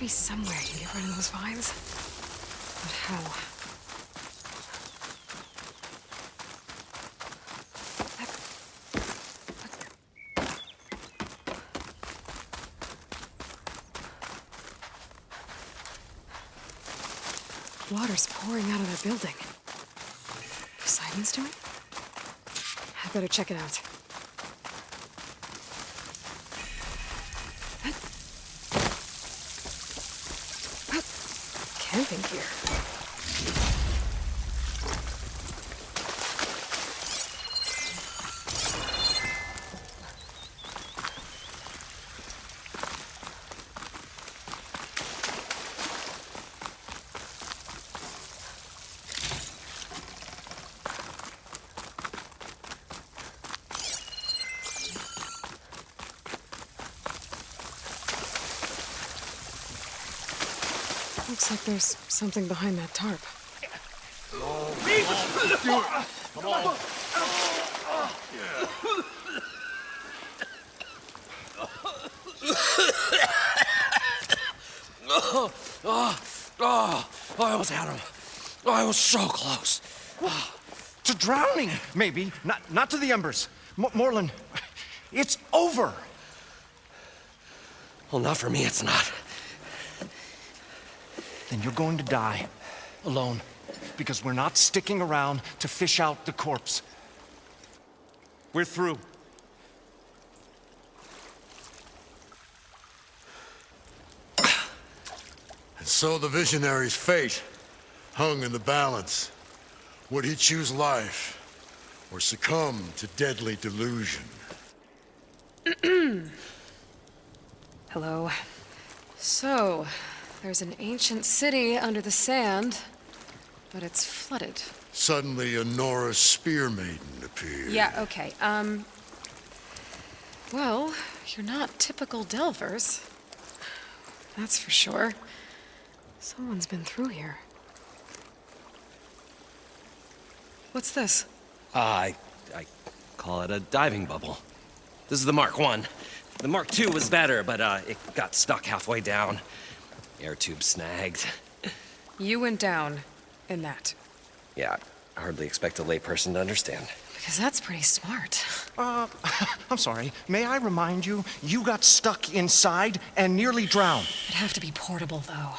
be some way I can get rid of those vines. But how? Water's pouring out of that building. Poseidon's doing? I better check it out. Camping here. Looks like there's something behind that tarp. Come on. I almost had him. I was so close. To drowning, maybe. Not to the embers. Moreland, it's over. Well, not for me, it's not. Then you're going to die. Alone. Because we're not sticking around to fish out the corpse. We're through. And so the visionary's fate hung in the balance. Would he choose life or succumb to deadly delusion? Hello. So, there's an ancient city under the sand, but it's flooded. Suddenly, a Norse spear maiden appeared. Yeah, okay. Well, you're not typical Delvers. That's for sure. Someone's been through here. What's this? I call it a diving bubble. This is the Mark I. The Mark II was better, but it got stuck halfway down. Air tube snagged. You went down in that. Yeah, I hardly expect a layperson to understand. Because that's pretty smart. I'm sorry. May I remind you, you got stuck inside and nearly drowned. It'd have to be portable, though.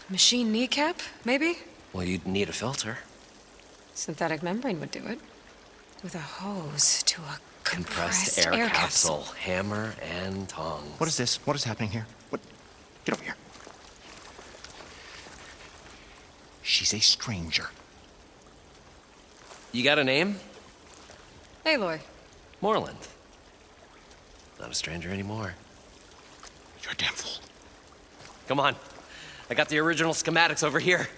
Machine kneecap, maybe? Well, you'd need a filter. Synthetic membrane would do it. With a hose to a Compressed air capsule. Hammer and tongs. What is this? What is happening here? What? Get over here. She's a stranger. You got a name? Aloy. Moreland. Not a stranger anymore. You're a damn fool. Come on. I got the original schematics over here.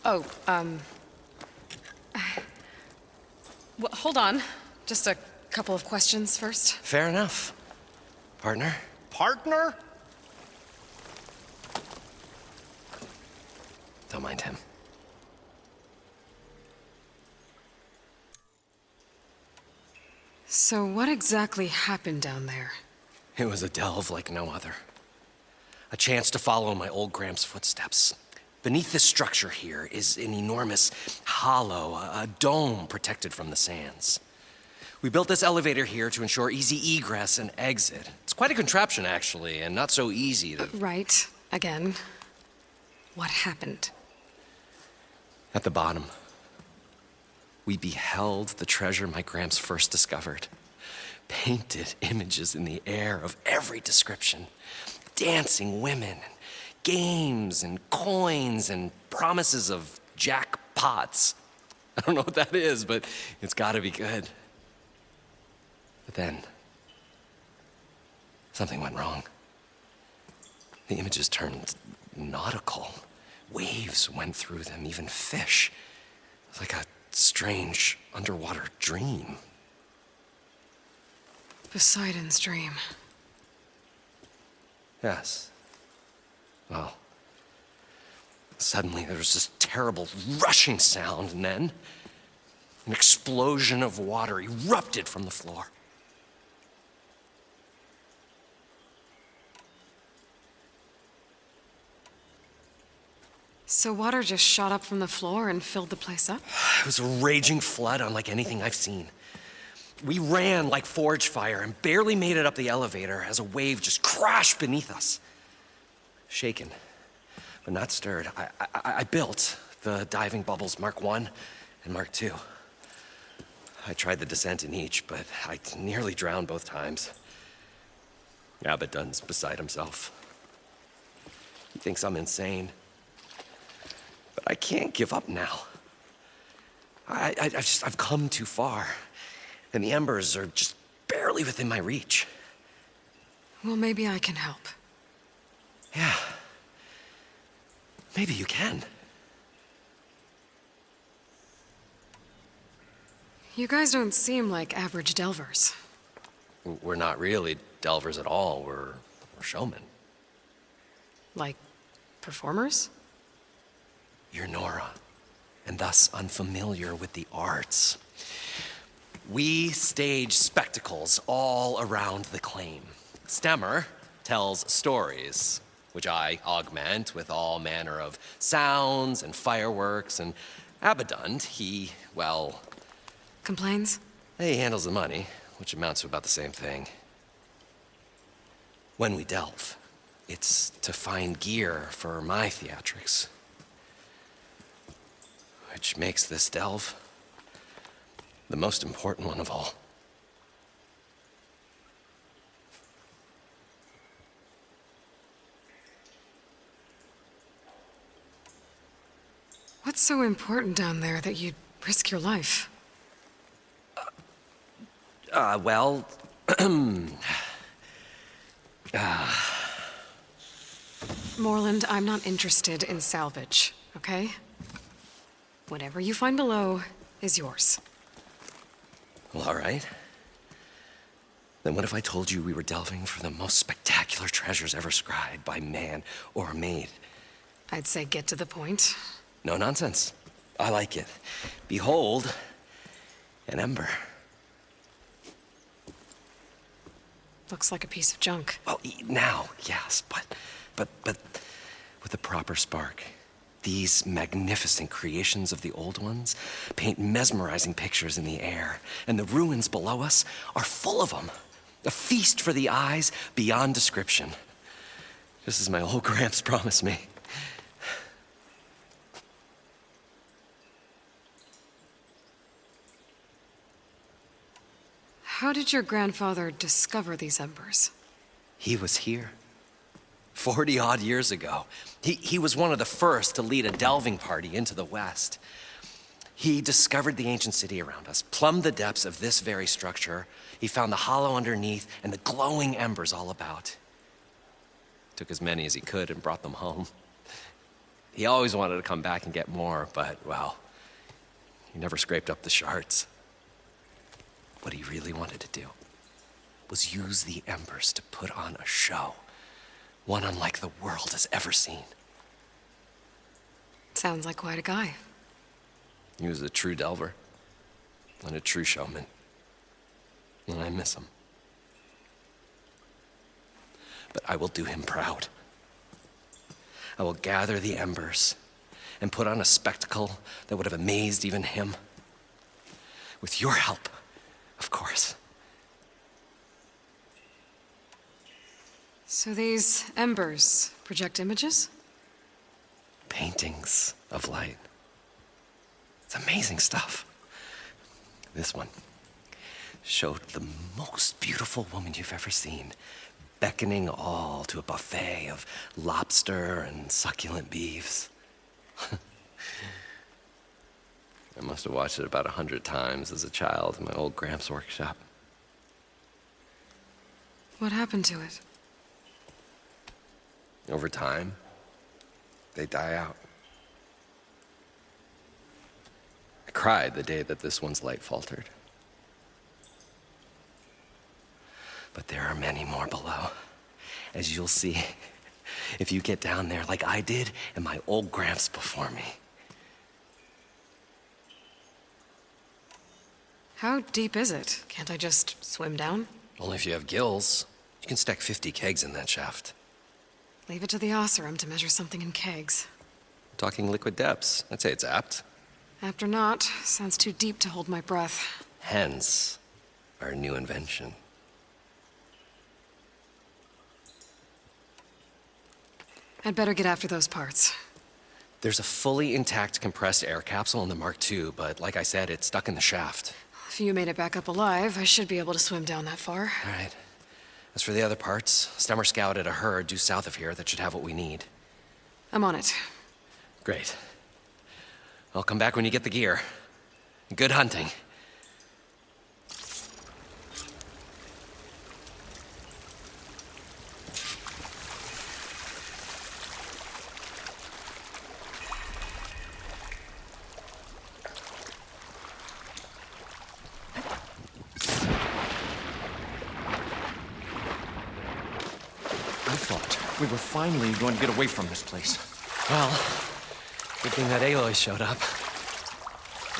Oh, well, hold on. Just a couple of questions first. Fair enough. Partner? Partner? Don't mind him. So what exactly happened down there? It was a delve like no other. A chance to follow my old Gramps' footsteps. Beneath this structure here is an enormous hollow, a dome protected from the sands. We built this elevator here to ensure easy egress and exit. It's quite a contraption, actually, and not so easy to... Right. Again. What happened? At the bottom, we beheld the treasure my Gramps first discovered. Painted images in the air of every description. Dancing women, games and coins and promises of jackpots. I don't know what that is, but it's gotta be good. But then, something went wrong. The images turned nautical. Waves went through them, even fish. It was like a strange underwater dream. Poseidon's dream. Yes. Well, suddenly there was this terrible rushing sound, and then an explosion of water erupted from the floor. So water just shot up from the floor and filled the place up? It was a raging flood unlike anything I've seen. We ran like forge fire and barely made it up the elevator as a wave just crashed beneath us. Shaken, but not stirred, I built the diving bubbles Mark I and Mark II. I tried the descent in each, but I nearly drowned both times. Abaddon's beside himself. He thinks I'm insane. But I can't give up now. I've come too far. And the embers are just barely within my reach. Well, maybe I can help. Yeah. Maybe you can. You guys don't seem like average delvers. We're not really delvers at all. We're showmen. Like performers? You're Nora, and thus unfamiliar with the arts. We stage spectacles all around the claim. Stemmer tells stories, which I augment with all manner of sounds and fireworks, and Abaddon, well... Complains? He handles the money, which amounts to about the same thing. When we delve, it's to find gear for my theatrics. Which makes this delve the most important one of all. What's so important down there that you'd risk your life? Well... Moreland, I'm not interested in salvage, okay? Whatever you find below is yours. Well, all right. Then what if I told you we were delving for the most spectacular treasures ever scribed by man or maid? I'd say get to the point. No nonsense. I like it. Behold, an ember. Looks like a piece of junk. Well, now, yes, but with the proper spark. These magnificent creations of the old ones paint mesmerizing pictures in the air, and the ruins below us are full of them. A feast for the eyes beyond description. Just as my old Gramps promised me. How did your grandfather discover these embers? He was here. 40-odd years ago. He was one of the first to lead a delving party into the West. He discovered the ancient city around us, plumbed the depths of this very structure. He found the hollow underneath and the glowing embers all about. Took as many as he could and brought them home. He always wanted to come back and get more, but, well, he never scraped up the shards. What he really wanted to do was use the embers to put on a show. One unlike the world has ever seen. Sounds like quite a guy. He was a true delver and a true showman. And I miss him. But I will do him proud. I will gather the embers and put on a spectacle that would have amazed even him. With your help, of course. So these embers project images? Paintings of light. It's amazing stuff. This one showed the most beautiful woman you've ever seen, beckoning all to a buffet of lobster and succulent beefs. I must have watched it about 100 times as a child in my old Gramps' workshop. What happened to it? Over time, they die out. I cried the day that this one's light faltered. But there are many more below, as you'll see if you get down there like I did and my old Gramps before me. How deep is it? Can't I just swim down? Only if you have gills. You can stack 50 kegs in that shaft. Leave it to the Oseram to measure something in kegs. talking liquid depths. I'd say it's apt. Apt or not, sounds too deep to hold my breath. Hence, our new invention. I'd better get after those parts. There's a fully intact compressed air capsule in the Mark II, but like I said, it's stuck in the shaft. If you made it back up alive, I should be able to swim down that far. All right. As for the other parts, Stemmer scouted a herd due south of here that should have what we need. I'm on it. Great. I'll come back when you get the gear. Good hunting. I thought we were finally going to get away from this place. Well, good thing that Aloy showed up.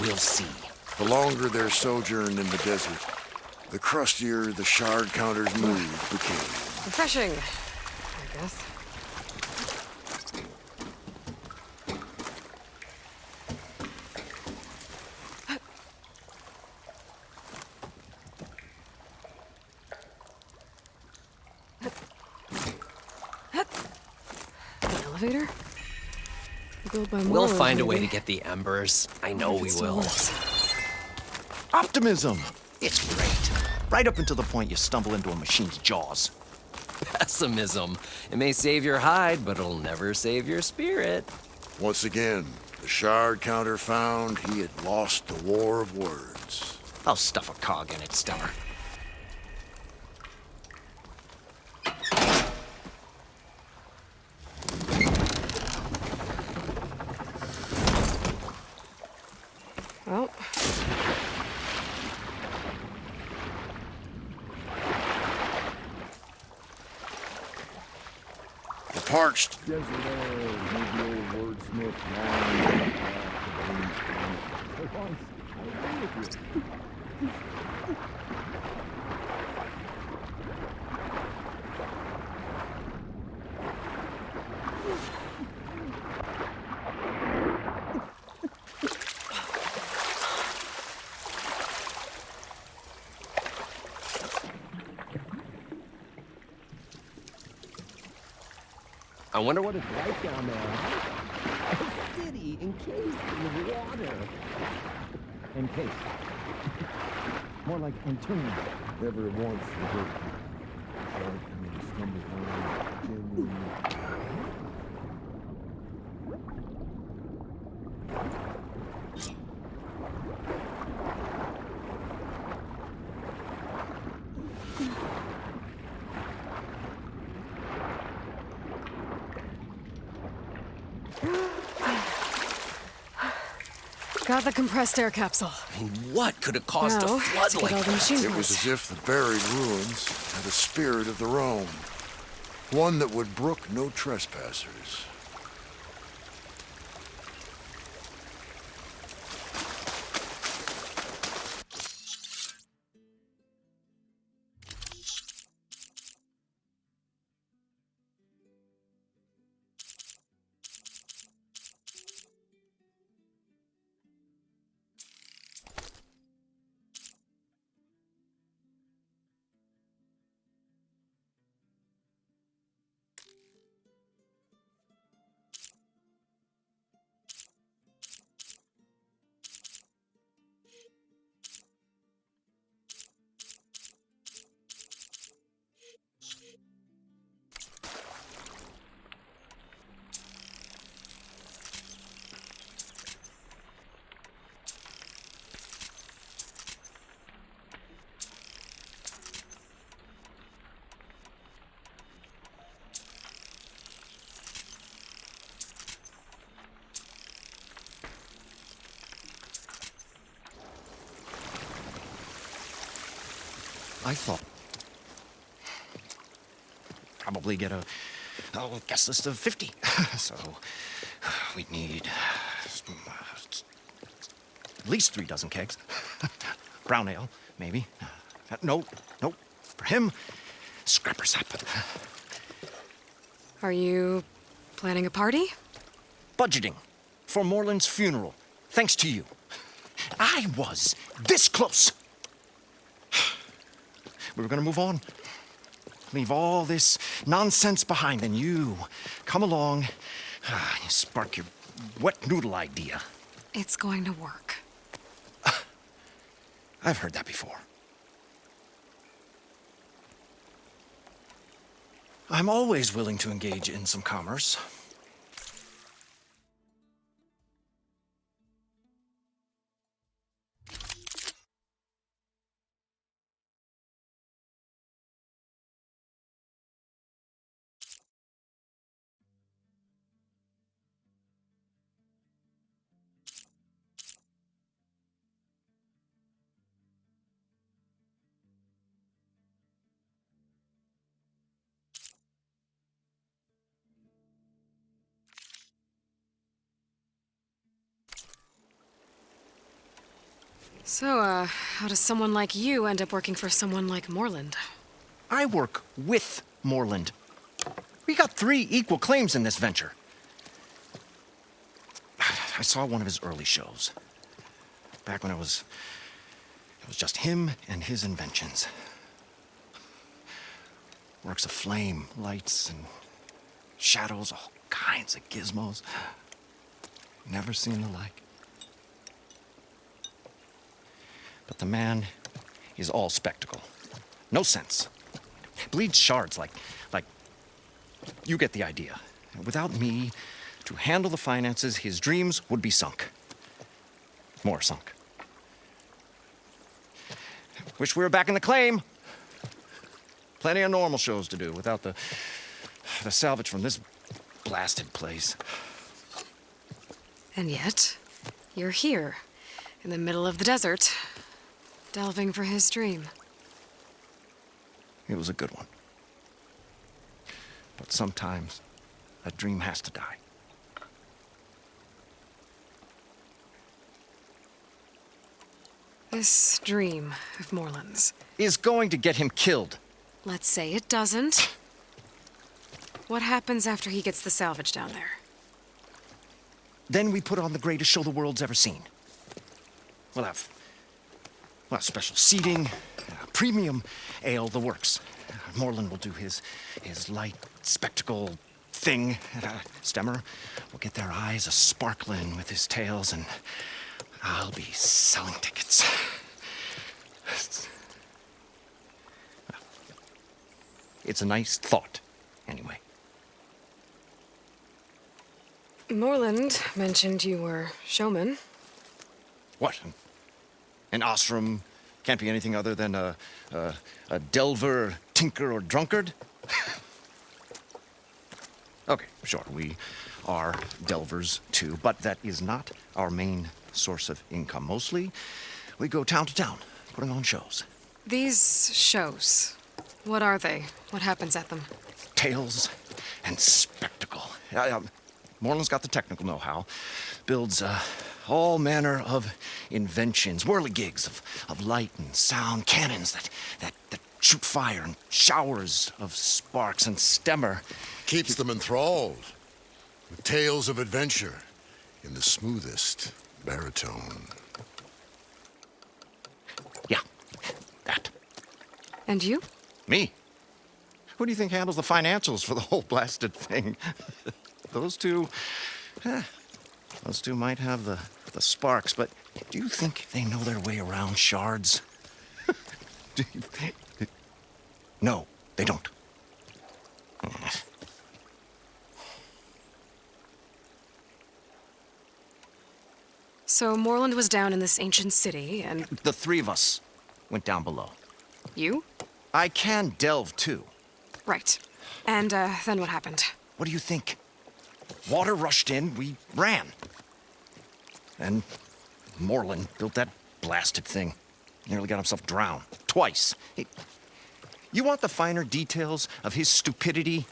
We'll see. The longer their sojourn in the desert, the crustier the shard counter's mood became. Refreshing, I guess. An elevator? Built by We'll Morlocks, find a way to maybe. get the embers. I know we Still will. works. Optimism! It's great. Right up until the point you stumble into a machine's jaws. Pessimism. It may save your hide, but it'll never save your spirit. Once again, the shard counter found he had lost the war of words. I'll stuff a cog in it, Stemmer. Well, The parched I wonder what it's like down there. A city encased in water. Encased. More like entombed. Never once was it stumbled on genuine. got the compressed air capsule. I mean, what could have caused Now, a flood to get like all the that? machine It was as if the buried ruins had a spirit of their own. One that would brook no trespassers. I thought. Probably get a guest list of 50. So we'd need at least 3 dozen kegs. Brown ale, maybe. No. For him, scrapper sap. Are you planning a party? Budgeting. for Moreland's funeral, thanks to you. I was this close. We were gonna move on. Leave all this nonsense behind, and you come along, you spark your wet noodle idea. It's going to work. I've heard that before. I'm always willing to engage in some commerce. So, how does someone like you end up working for someone like Moreland? I work with Moreland. We got 3 equal claims in this venture. I saw one of his early shows. Back when it was just him and his inventions. Works of flame, lights, and shadows, all kinds of gizmos. Never seen the like. But the man is all spectacle. No sense. Bleeds shards like you get the idea. Without me to handle the finances, his dreams would be sunk. More sunk. Wish we were back in the claim. Plenty of normal shows to do without the salvage from this blasted place. And yet, you're here, in the middle of the desert, delving for his dream. It was a good one. But sometimes a dream has to die. This dream of Moreland's. Is going to get him killed. Let's say it doesn't. What happens after he gets the salvage down there? Then we put on the greatest show the world's ever seen. We'll have special seating, premium ale, the works. Moreland will do his light spectacle thing. Stemmer will get their eyes a-sparkling with his tales, and I'll be selling tickets. It's a nice thought, anyway. Moreland mentioned you were showman. What? An ostrom can't be anything other than a delver, tinker, or drunkard? Okay, sure, we are delvers too, but that is not our main source of income. Mostly, we go town to town, putting on shows. These shows, what are they? What happens at them? Tales and spectacle. Moreland's got the technical know-how. Builds all manner of inventions, whirligigs of light and sound, cannons that shoot fire, and showers of sparks, and Stemmer Keeps them enthralled with tales of adventure in the smoothest baritone. Yeah, that. And you? Me? Who do you think handles the financials for the whole blasted thing? Those two might have the sparks, but do you think they know their way around shards? No, they don't. So Moreland was down in this ancient city, and The 3 of us went down below. you? I can delve, too. Right. And then what happened? What do you think? Water rushed in, we ran. And Moreland built that blasted thing. Nearly got himself drowned. Twice. You want the finer details of his stupidity?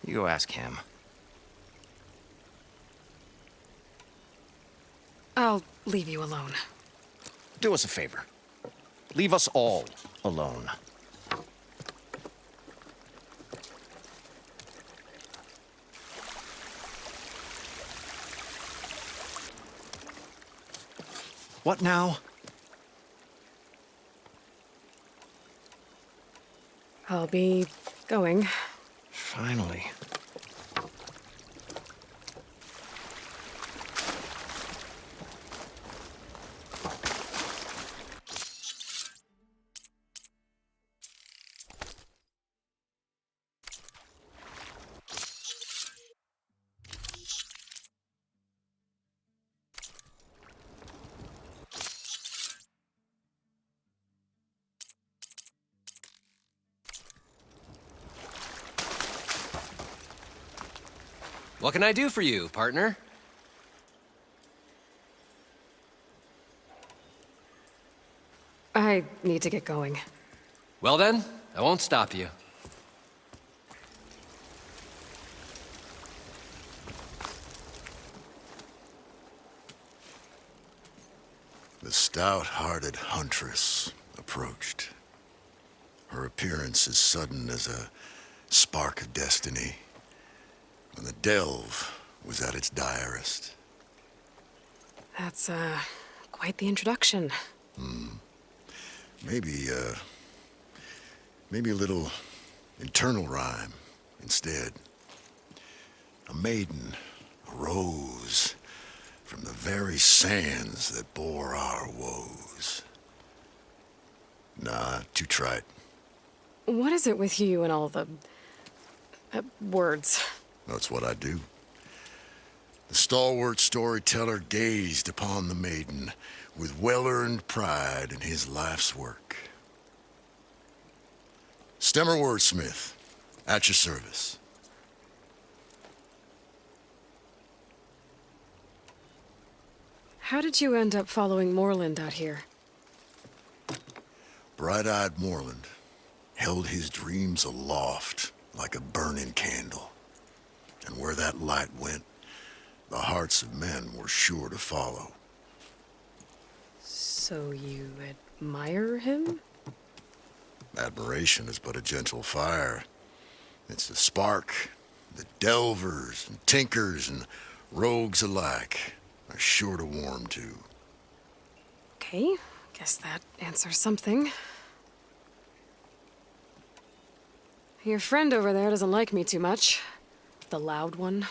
You go ask him. I'll leave you alone. Do us a favor. Leave us all alone. What now? I'll be going. Finally. What can I do for you, partner? I need to get going. Well then, I won't stop you. The stout-hearted huntress approached. Her appearance as sudden as a spark of destiny, when the delve was at its direst. That's, quite the introduction. Maybe a little internal rhyme instead. A maiden arose from the very sands that bore our woes. Nah, too trite. What is it with you and all the... words? That's what I do. The stalwart storyteller gazed upon the maiden with well-earned pride in his life's work. Stemmer wordsmith, at your service. How did you end up following Moreland out here? Bright-eyed Moreland held his dreams aloft like a burning candle. And where that light went, the hearts of men were sure to follow. So you admire him? Admiration is but a gentle fire. It's the spark that delvers and tinkers and rogues alike are sure to warm to. Okay, guess that answers something. Your friend over there doesn't like me too much. The loud one.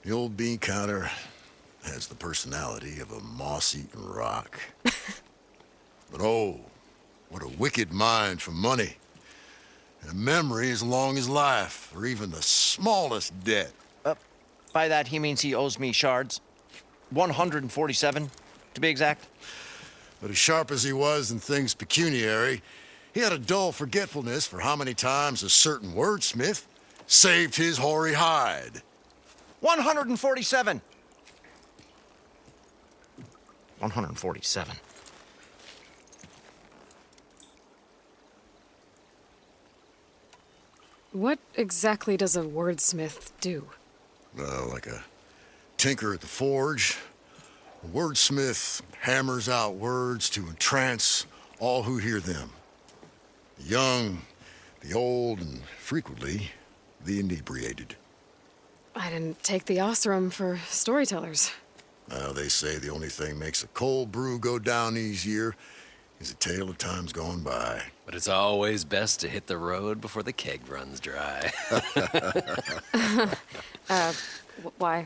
The old bean counter has the personality of a moss-eaten rock. But oh, what a wicked mind for money. And a memory as long as life, or even the smallest debt. By that, he means he owes me shards. 147, to be exact. But as sharp as he was in things pecuniary, he had a dull forgetfulness for how many times a certain wordsmith saved his hoary hide. 147. 147. What exactly does a wordsmith do? Like a tinker at the forge, a wordsmith hammers out words to entrance all who hear them. The young, the old, and frequently the inebriated. I didn't take the Osram for storytellers. They say the only thing makes a cold brew go down easier is a tale of times gone by. But it's always best to hit the road before the keg runs dry.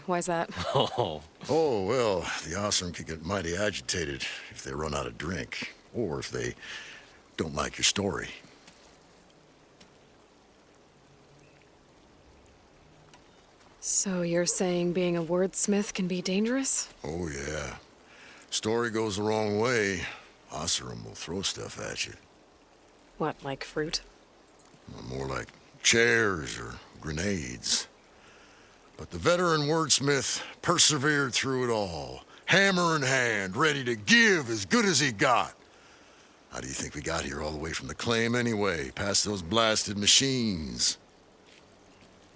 Why's that? Oh, Oh, well, the Osram can get mighty agitated if they run out of drink, or if they don't like your story. So you're saying being a wordsmith can be dangerous? Oh, yeah. Story goes the wrong way, Osram will throw stuff at you. What, like fruit? More like chairs or grenades. But the veteran wordsmith persevered through it all, hammer in hand, ready to give as good as he got. How do you think we got here all the way from the claim anyway, past those blasted machines?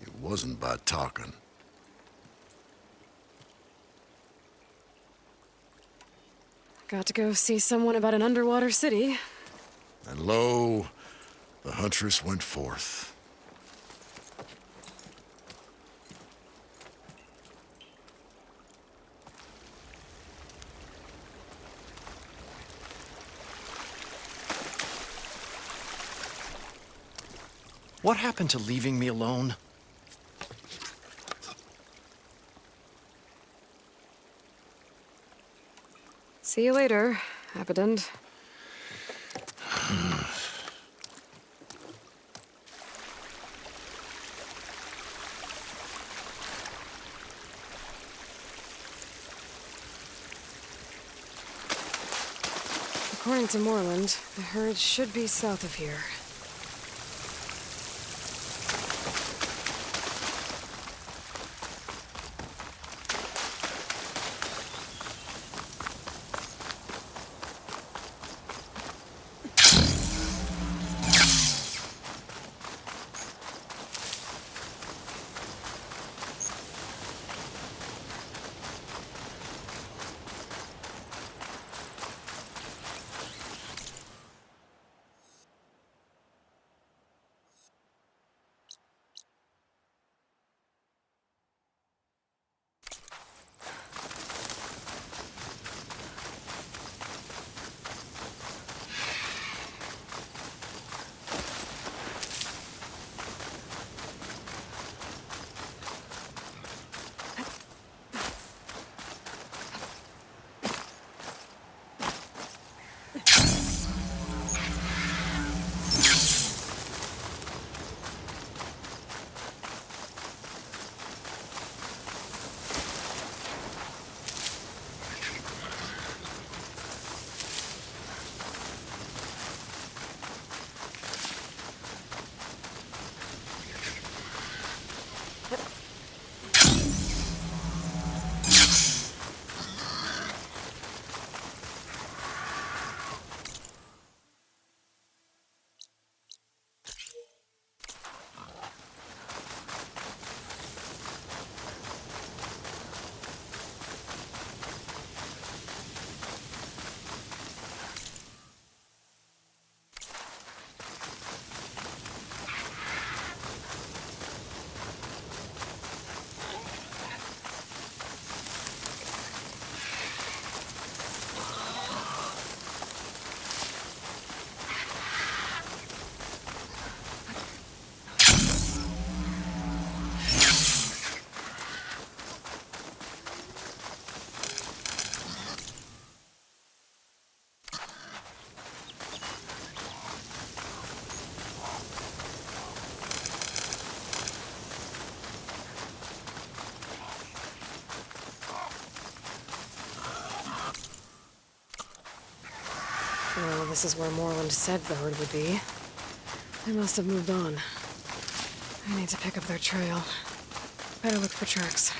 It wasn't by talking. Got to go see someone about an underwater city. And lo, the huntress went forth. What happened to leaving me alone? See you later, Abidend. According to Moreland, the herd should be south of here. Well, this is where Moreland said the herd would be. They must have moved on. I need to pick up their trail. Better look for tracks.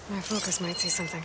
My focus might see something.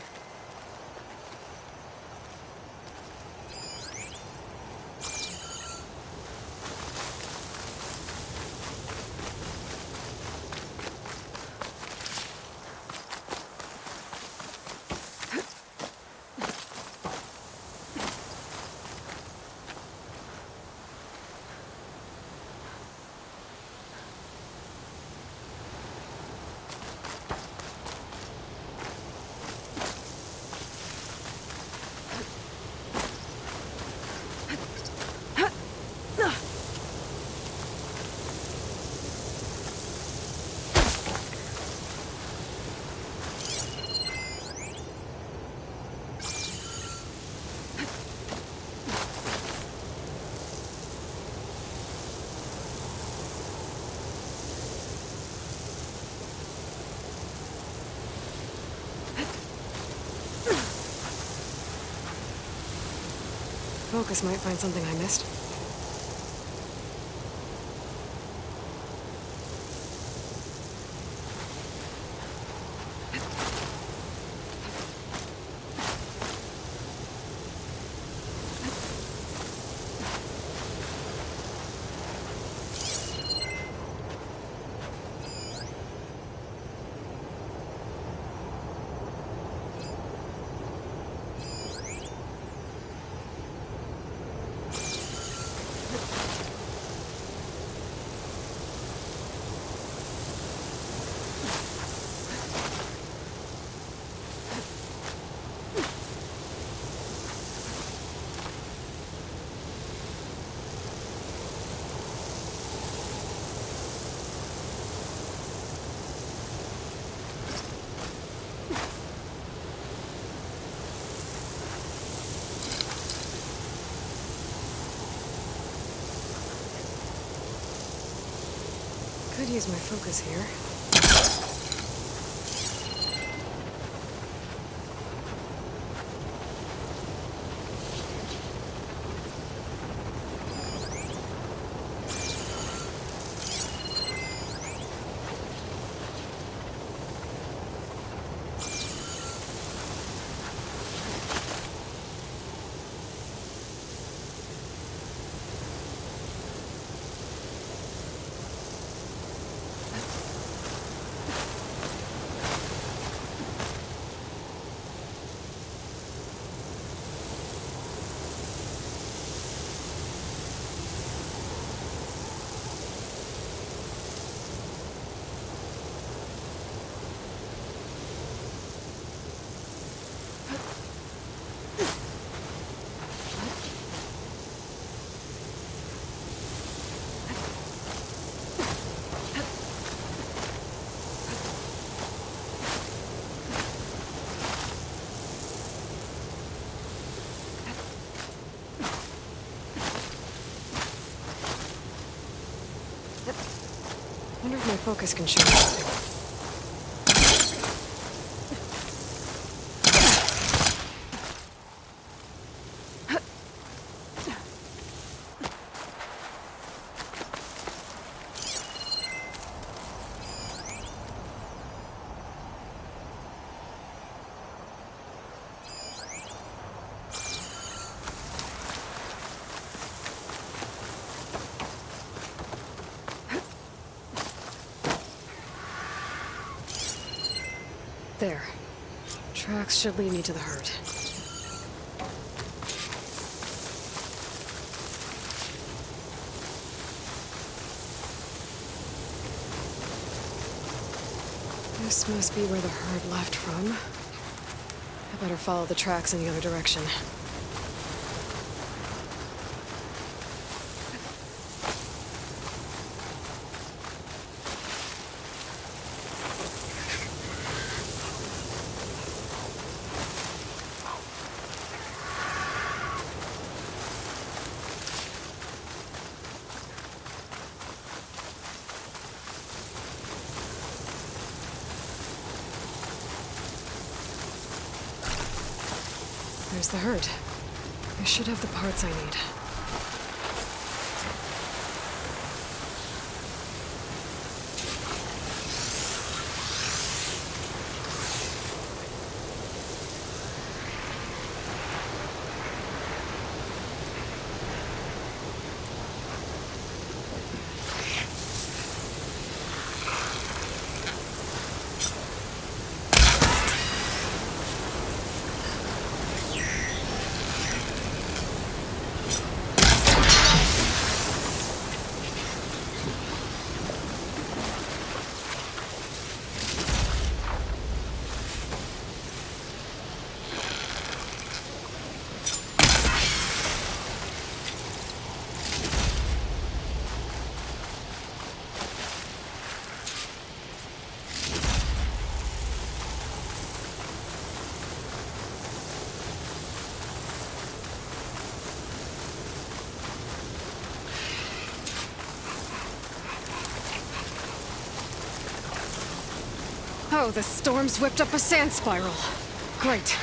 focus might find something I missed. Could use my focus here. Wonder if my focus can show me something. There. Tracks should lead me to the herd. This must be where the herd left from. I better follow the tracks in the other direction. There's the herd. I should have the parts I need. Oh, the storm's whipped up a sand spiral. Great.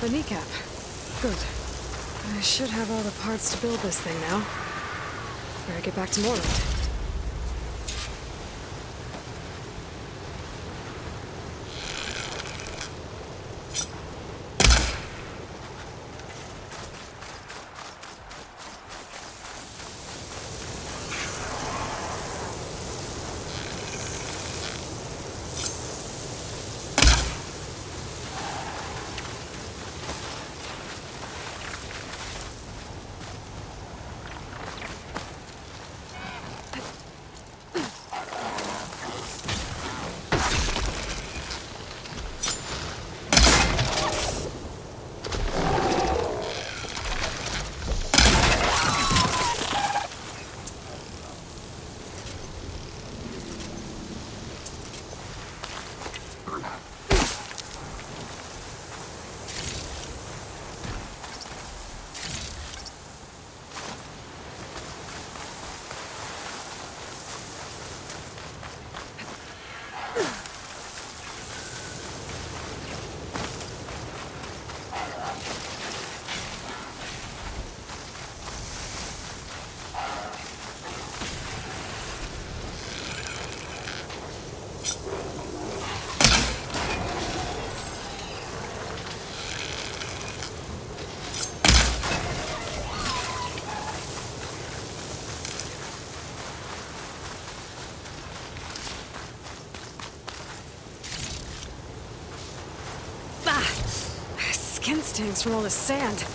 The kneecap. Good. I should have all the parts to build this thing now. Better get back to Moreland. Skin stings from all this sand.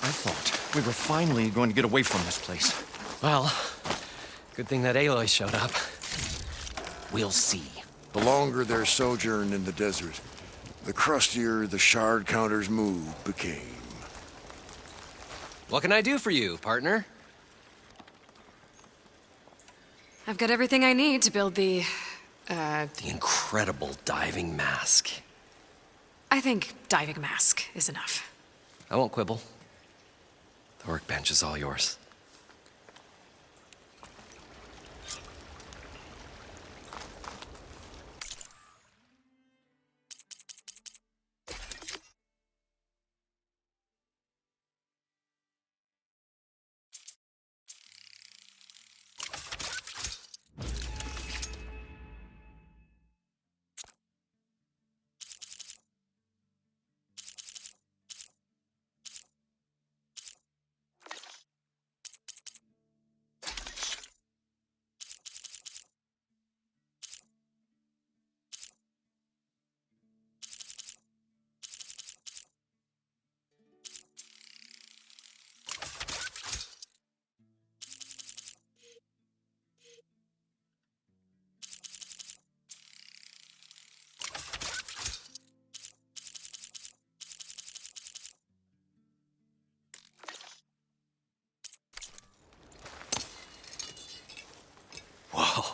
I thought we were finally going to get away from this place. Well, good thing that Aloy showed up. We'll see. The longer their sojourn in the desert, the crustier the shard counter's move became. What can I do for you, partner? I've got everything I need to build the incredible diving mask. I think diving mask is enough. I won't quibble. The workbench is all yours. Whoa,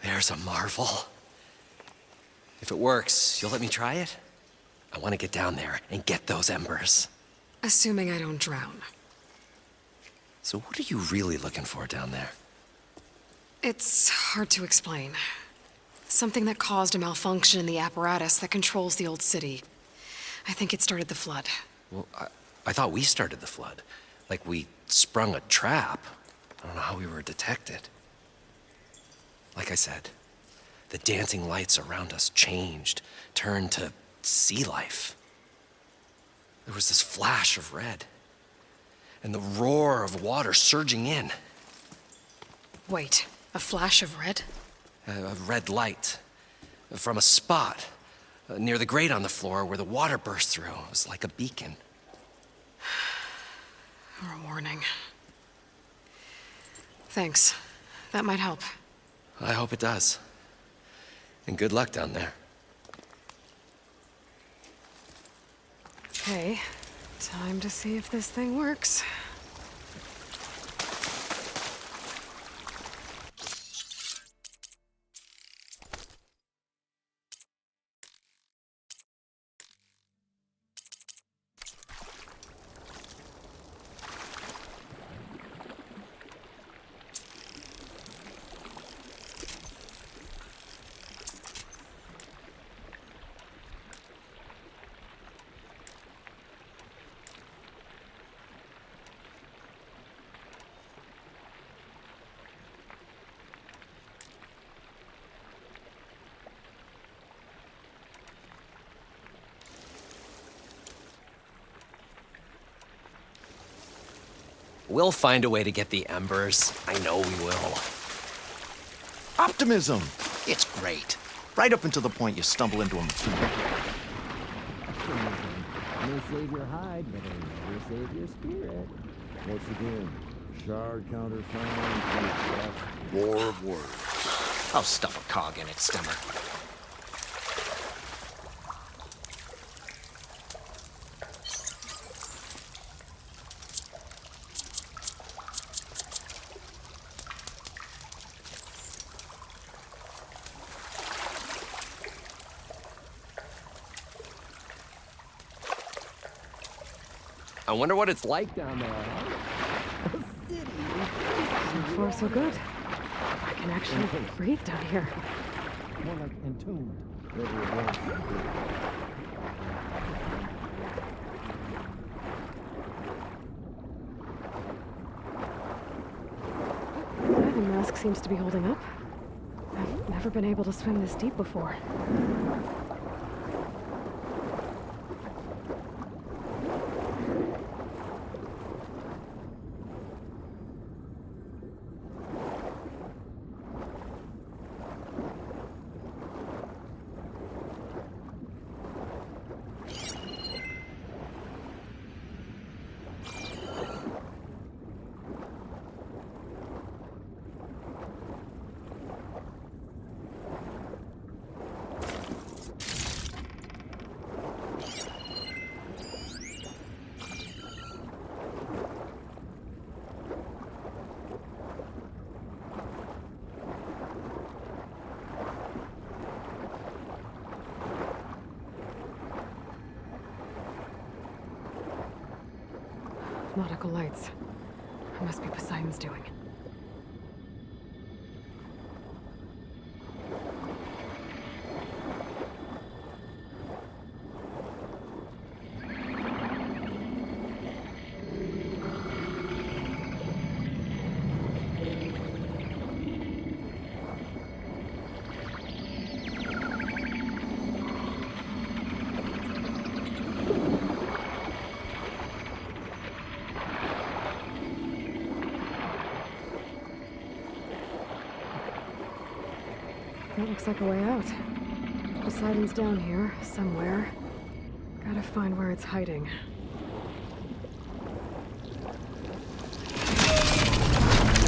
there's a marvel. If it works, you'll let me try it? I want to get down there and get those embers. Assuming I don't drown. So what are you really looking for down there? It's hard to explain. Something that caused a malfunction in the apparatus that controls the old city. I think it started the flood. Well, I thought we started the flood. Like we sprung a trap. I don't know how we were detected. Like I said, the dancing lights around us changed, turned to sea life. There was this flash of red, and the roar of water surging in. Wait, a flash of red? A red light from a spot near the grate on the floor where the water burst through. It was like a beacon. Or a warning. Thanks. That might help. I hope it does. And good luck down there. Okay, time to see if this thing works. We'll find a way to get the embers. I know we will. Optimism! It's great. Right up until the point you stumble into a machine. May save your hide, but it'll never save your spirit. Once again, shard counter found. War of words. I'll stuff a cog in it, Stemmer. I wonder what it's like down there. So far, so good. I can actually breathe down here. More like entombed. Whatever it was. The diving mask seems to be holding up. I've never been able to swim this deep before. Nautical lights. It must be Poseidon's doing. That looks like a way out. Poseidon's down here, somewhere. Gotta find where it's hiding.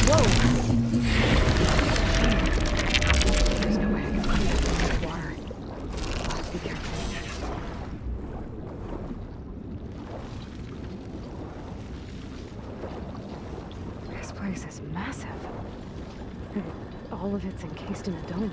Whoa! There's no way I can find that from the water. I'll have to be careful. This place is massive. And all of it's encased in a dome.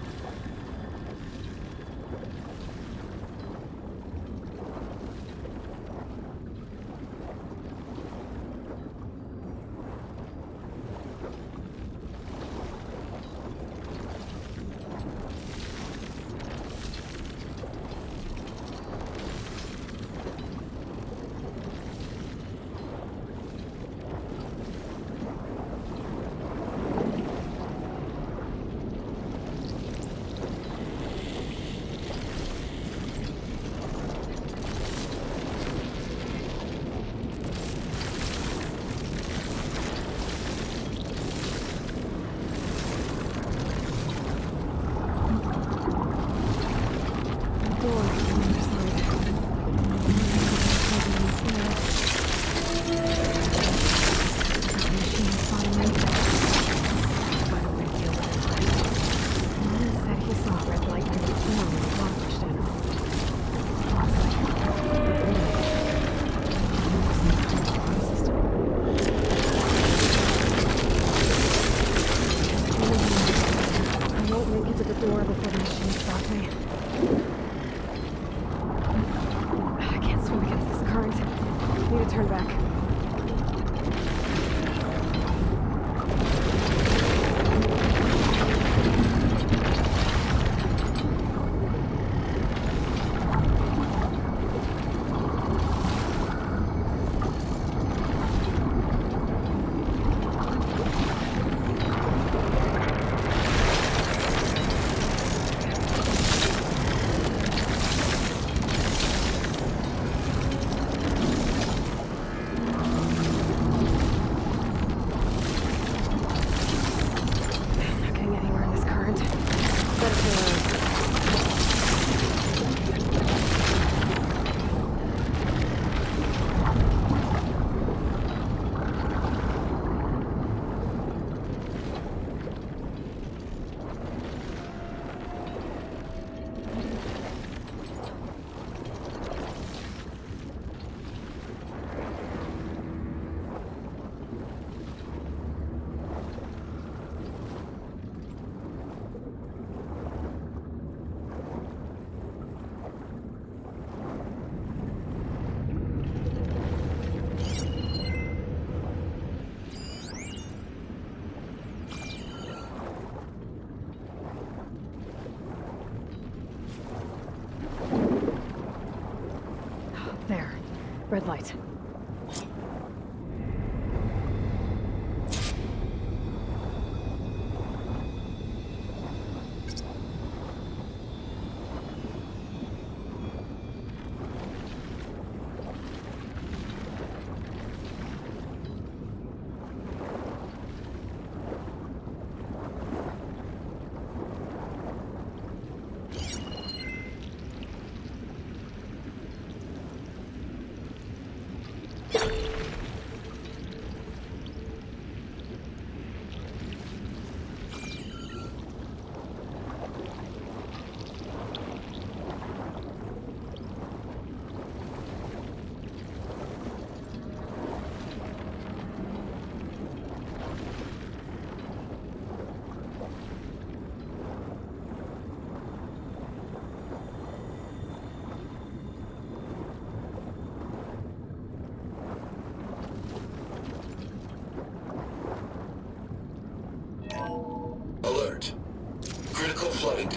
Turn back. There. Red light.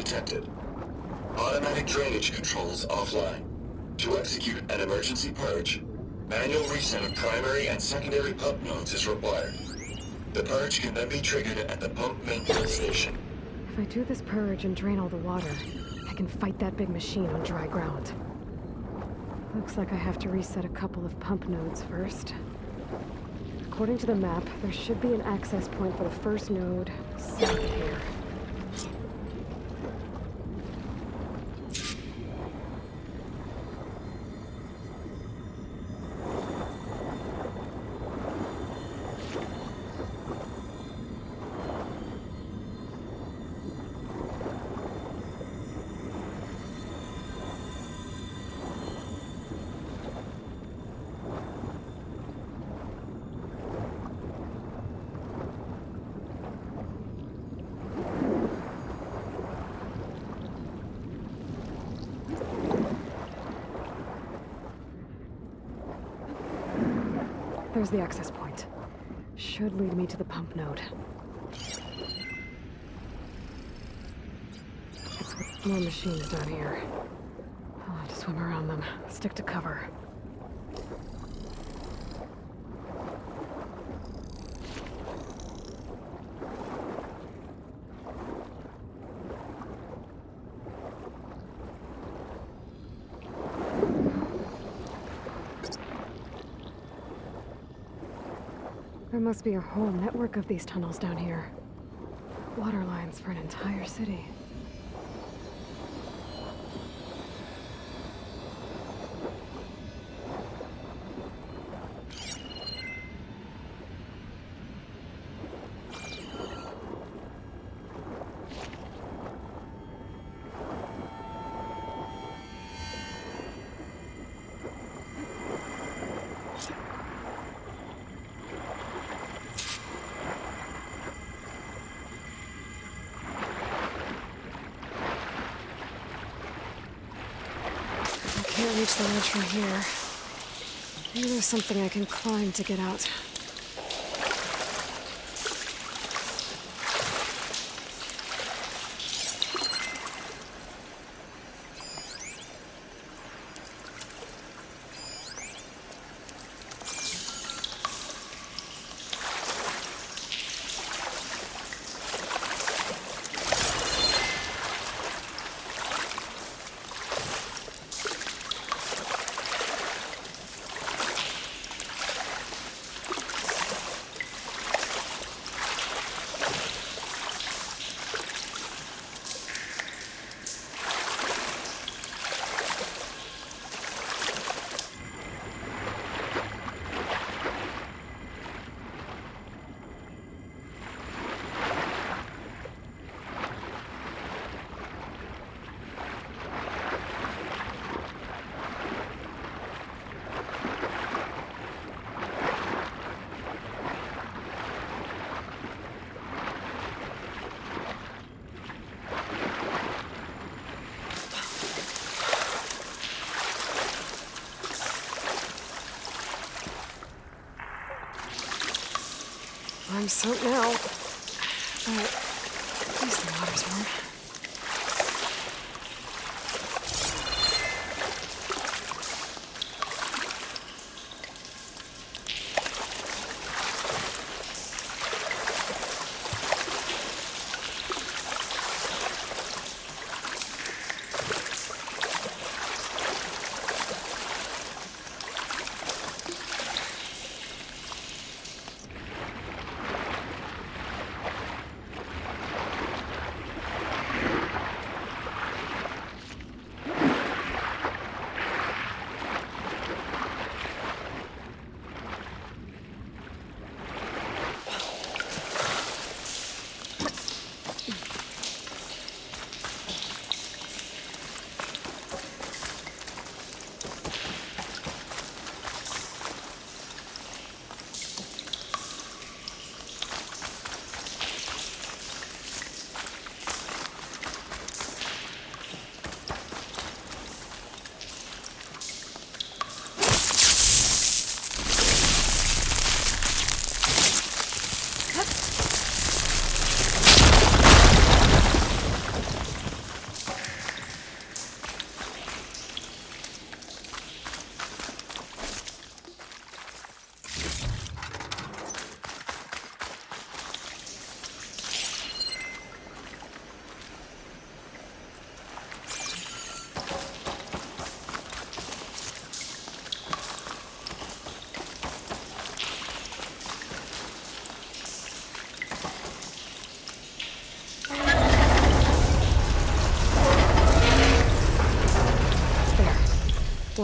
detected. Automatic drainage controls offline. To execute an emergency purge, manual reset of primary and secondary pump nodes is required. The purge can then be triggered at the pump maintenance station. If I do this purge and drain all the water, I can fight that big machine on dry ground. Looks like I have to reset a couple of pump nodes first. According to the map, there should be an access point for the first node south of here. There's the access point. Should lead me to the pump node. More machines down here. I'll have to swim around them. Stick to cover. There must be a whole network of these tunnels down here. Water lines for an entire city. Can't reach the ledge from here. Maybe there's something I can climb to get out. I'm soaked now, but at least the water's warm.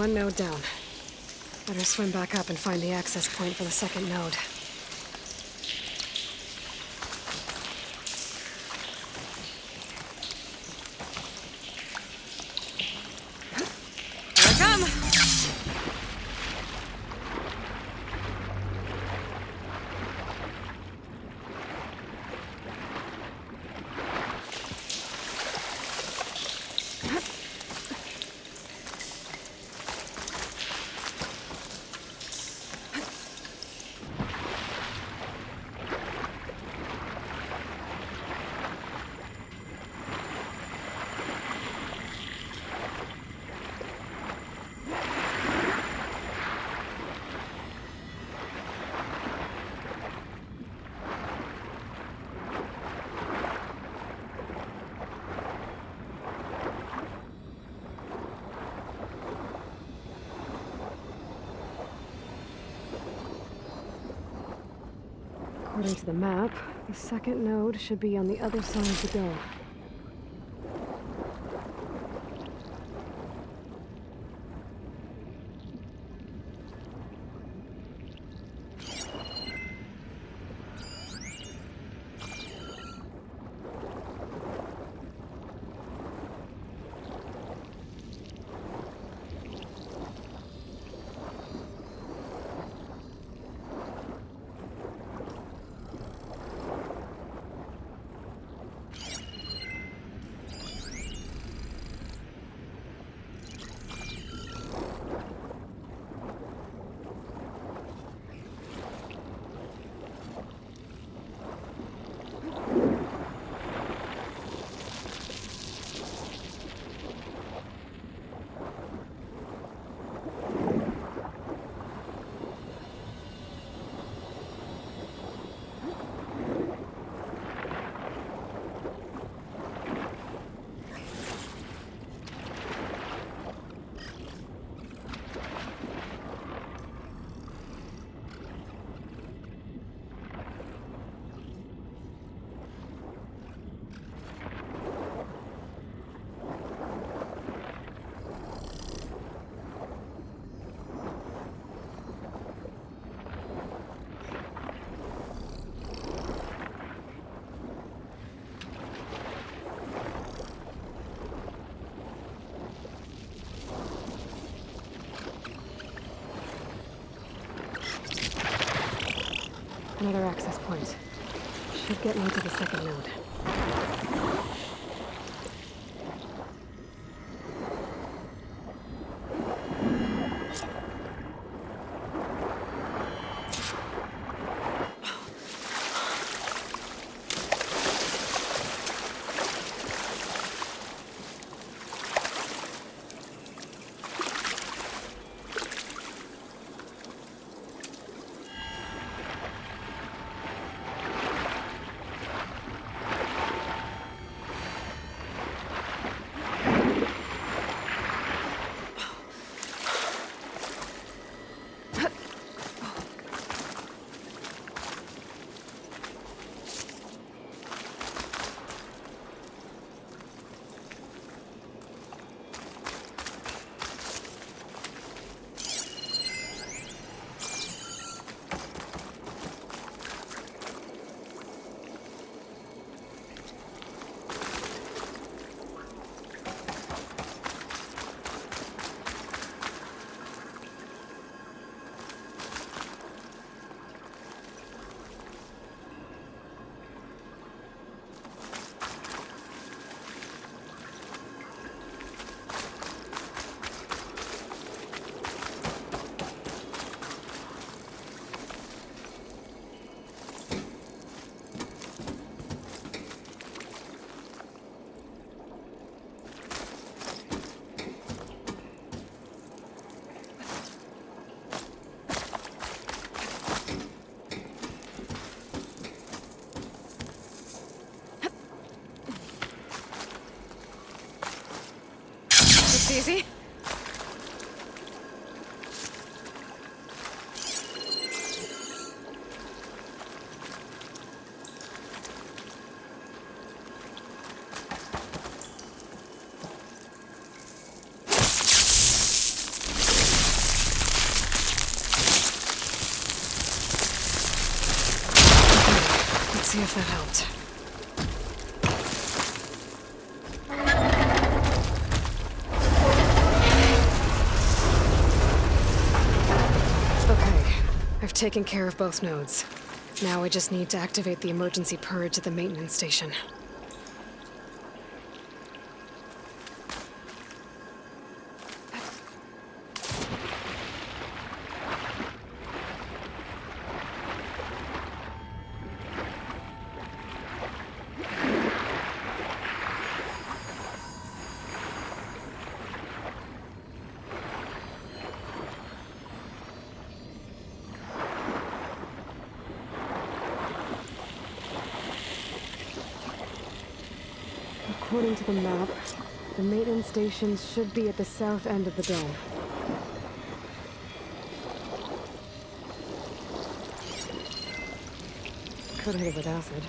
one node down. Better swim back up and find the access point for the second node. Here I come! According to the map, the second node should be on the other side of the door. Another access point. Should get me to the second node. see if that helped. Okay, I've taken care of both nodes. Now I just need to activate the emergency purge at the maintenance station. According to the map, the maintenance stations should be at the south end of the dome. Could hit it with acid.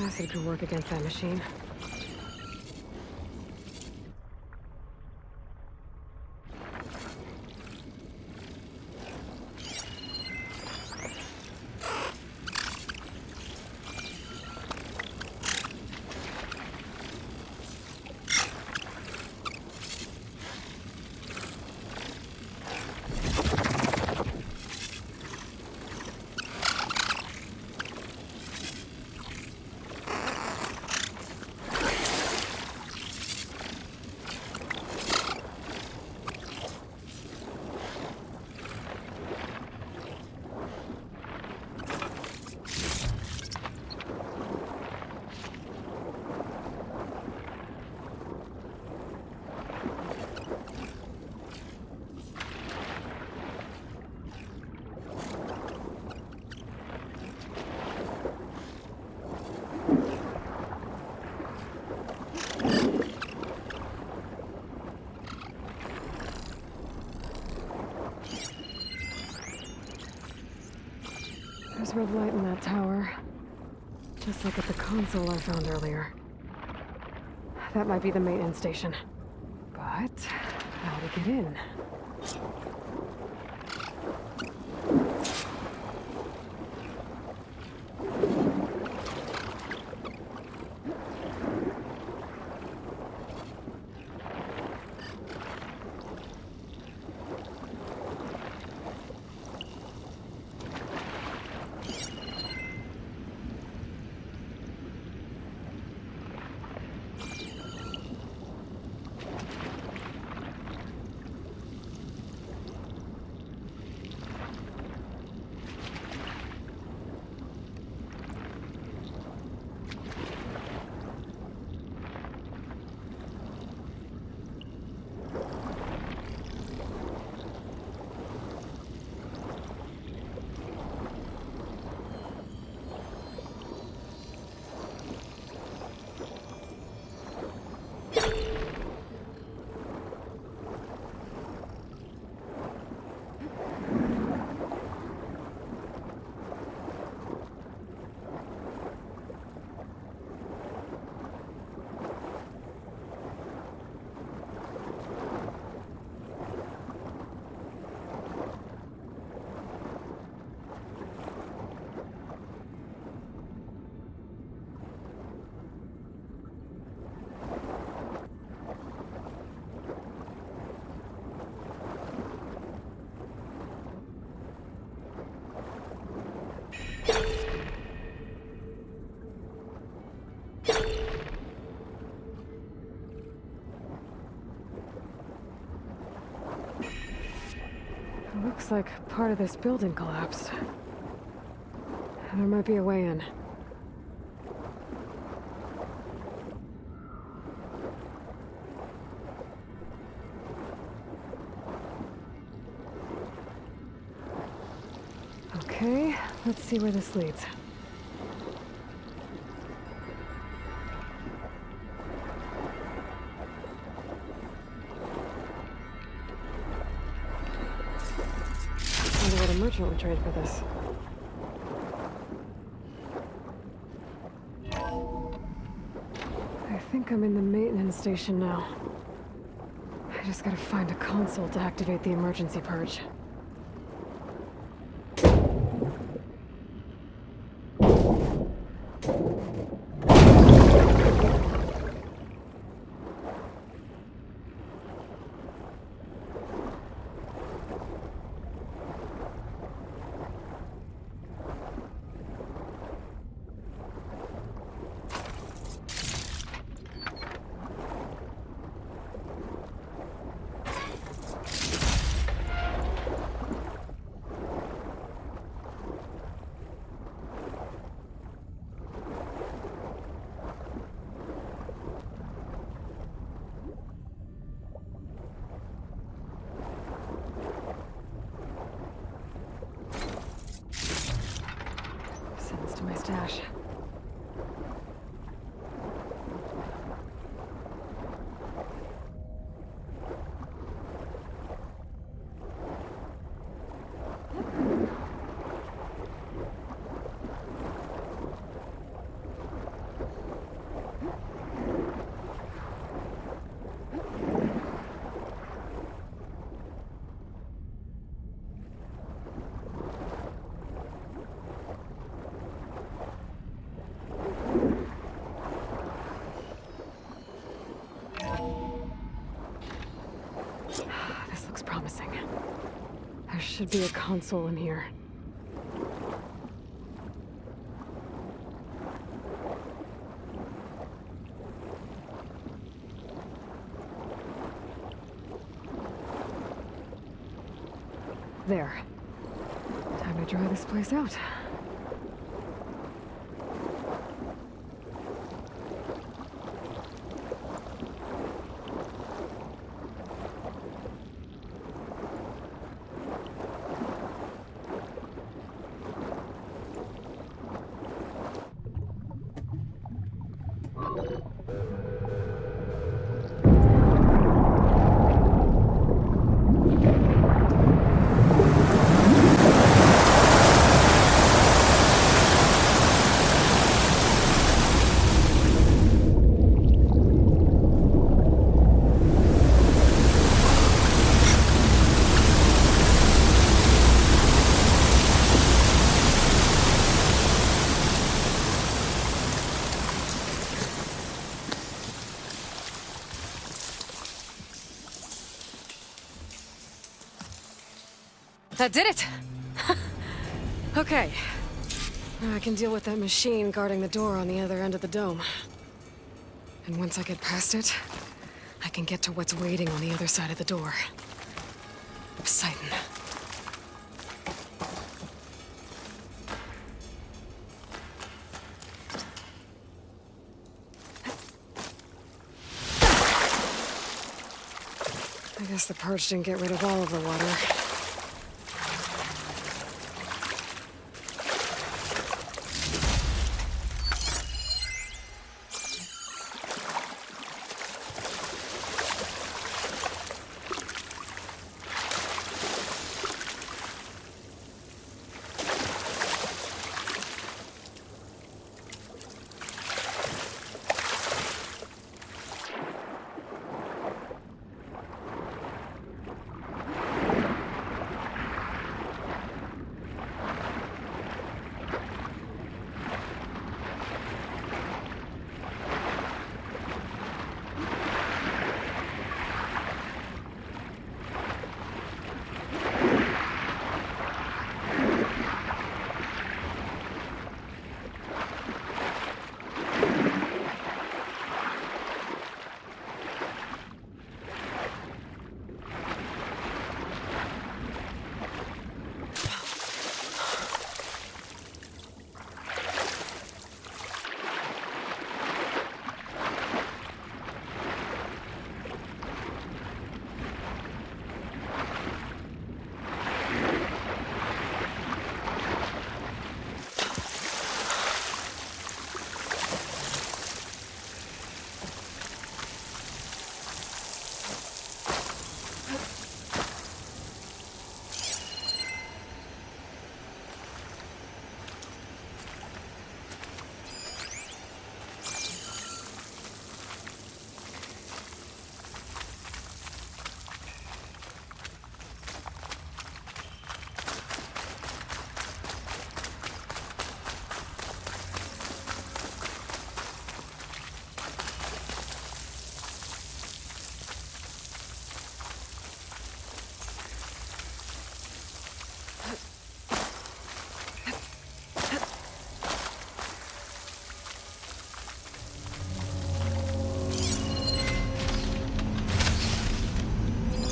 Acid could work against that machine. for a light in that tower. Just like at the console I found earlier. That might be the maintenance station. But how to get in? Looks like part of this building collapsed. There might be a way in. Okay, let's see where this leads. Merchant would trade for this. I think I'm in the maintenance station now. I just gotta find a console to activate the emergency purge. To my stash. Promising. There should be a console in here. There. Time to dry this place out. That did it! Okay. Now I can deal with that machine guarding the door on the other end of the dome. And once I get past it, I can get to what's waiting on the other side of the door. Poseidon. I guess the purge didn't get rid of all of the water.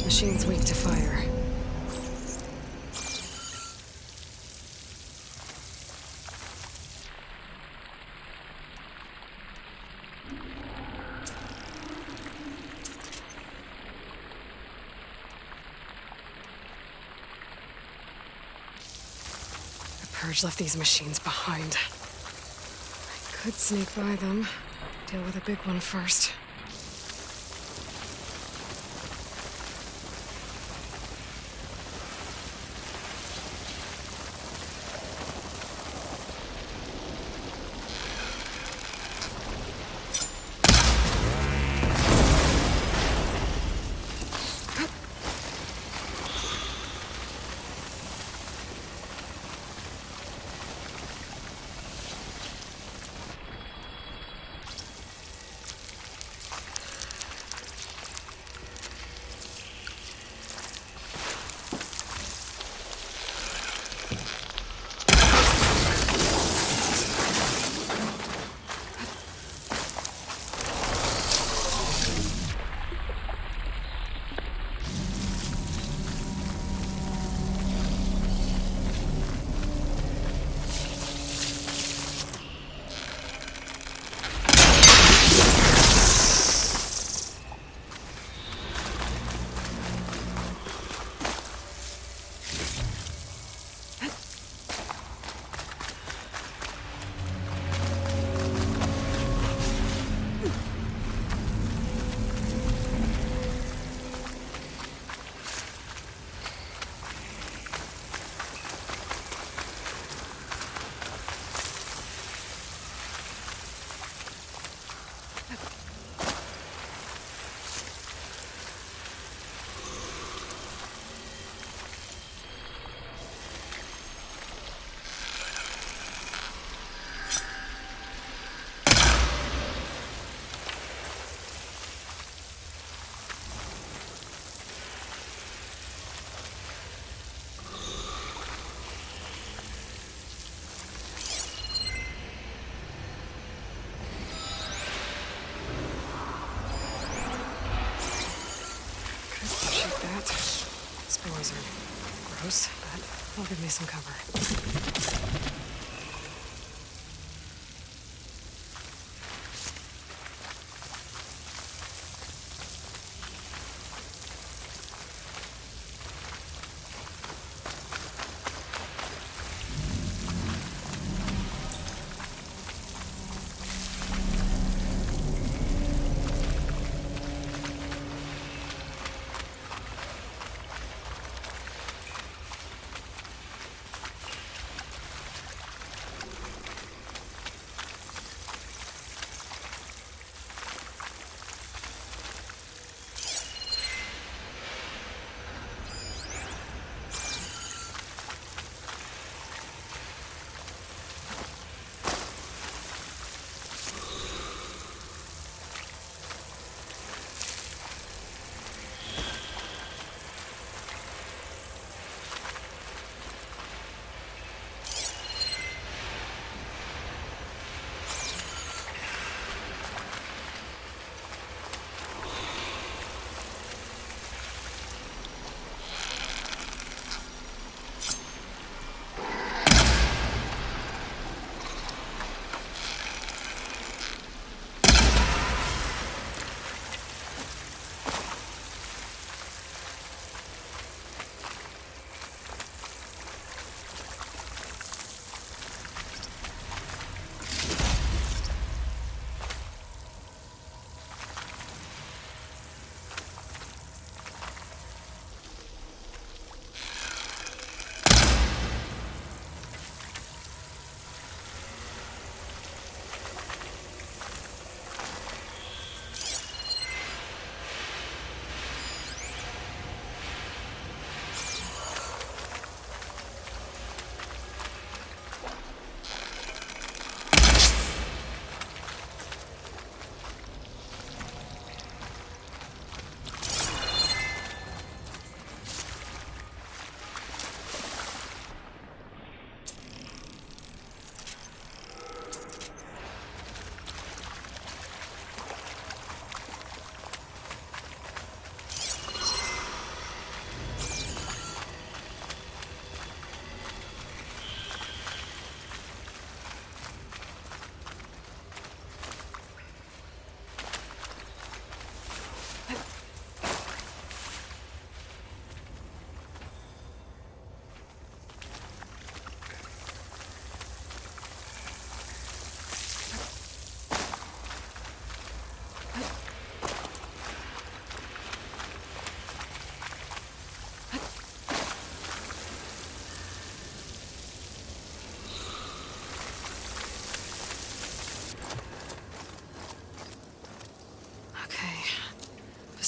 Machine's weak to fire. The purge left these machines behind. I could sneak by them, deal with a big one first. that. Spores are gross, but they'll give me some cover.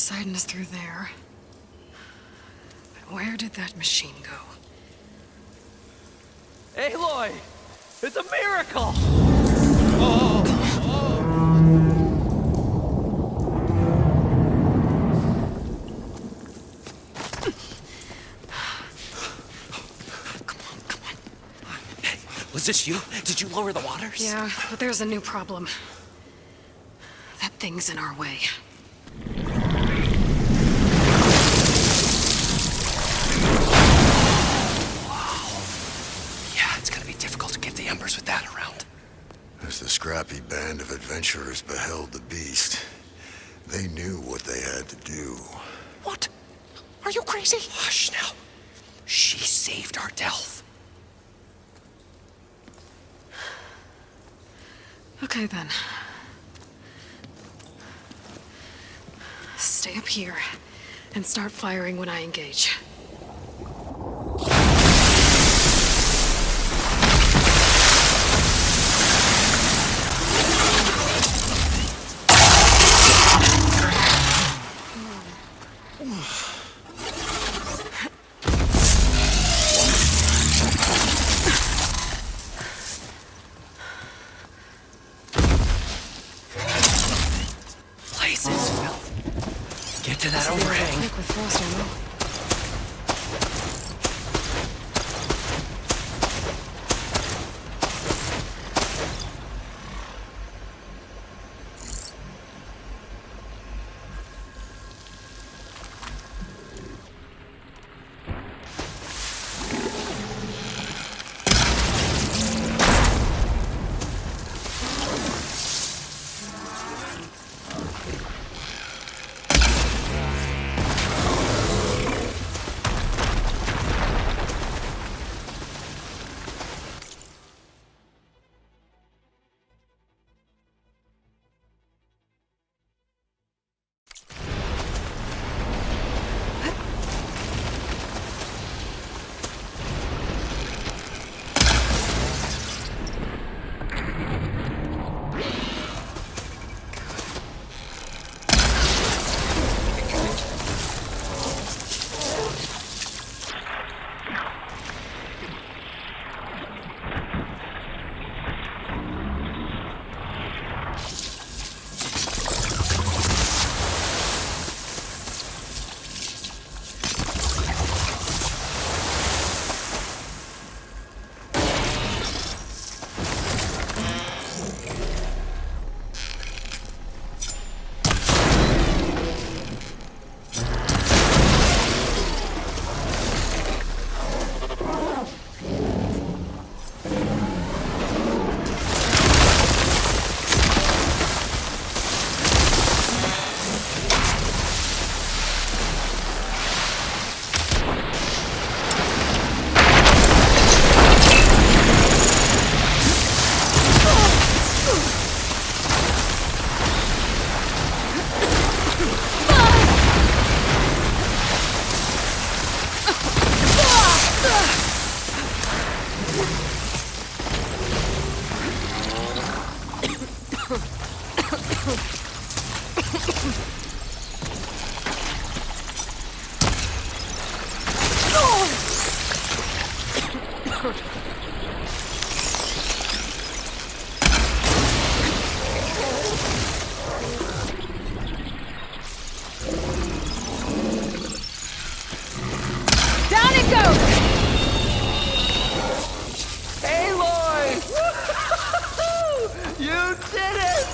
Poseidon is through there. But where did that machine go? Aloy! It's a miracle! Hey, was this you? Did you lower the waters? Yeah, but there's a new problem. That thing's in our way. With that around. As the scrappy band of adventurers beheld the beast, they knew what they had to do. What? Are you crazy? Hush now. She saved our Delph. Okay then. Stay up here and start firing when I engage. Get to that overhang. Quick with frost ammo. Down it goes! Aloy! You did it!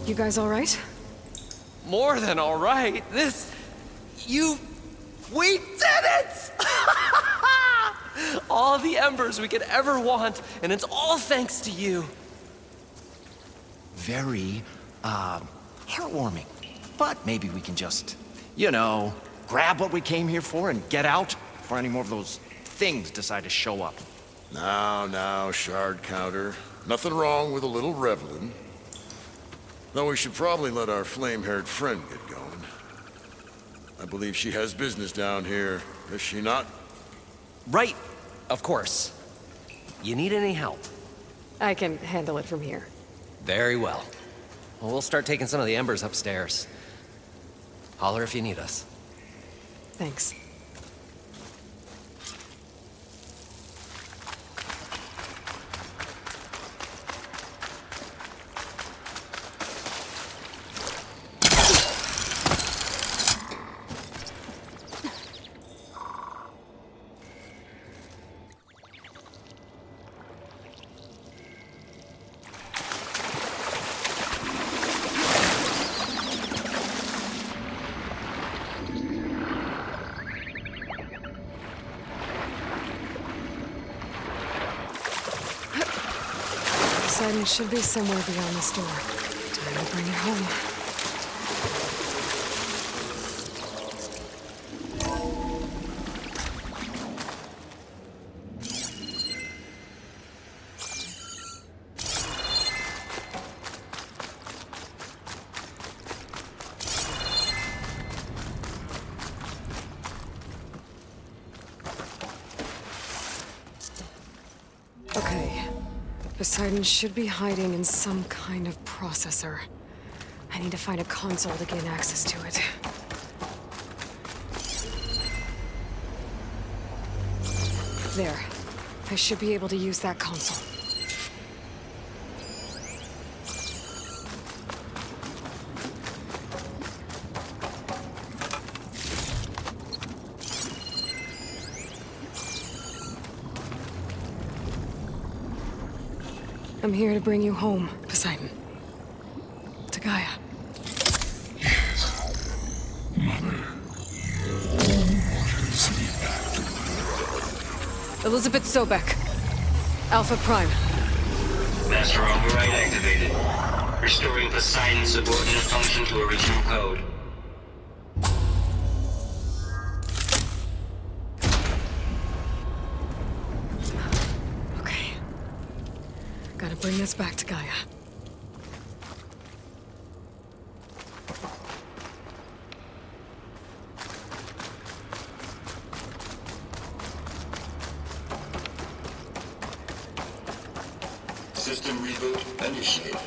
You guys all right? More than all right. We did it! All the embers we could ever want, and it's all thanks to you. Very, heartwarming. But maybe we can just, grab what we came here for and get out before any more of those things decide to show up. Now, shard counter. Nothing wrong with a little reveling. Though we should probably let our flame-haired friend get going. I believe she has business down here, does she not? Right, of course. You need any help? I can handle it from here. Very well. Well, we'll start taking some of the embers upstairs. Holler if you need us. Thanks. Poseidon should be somewhere beyond this door. Time to bring it home. Okay. Poseidon should be hiding in some kind of processor. I need to find a console to gain access to it. There. I should be able to use that console. I'm here to bring you home, Poseidon. To Gaia. Elizabeth Sobek. Alpha Prime. Master override activated. Restoring Poseidon's subordinate function to original code. Okay. Gotta bring this back to Gaia. System reboot initiated.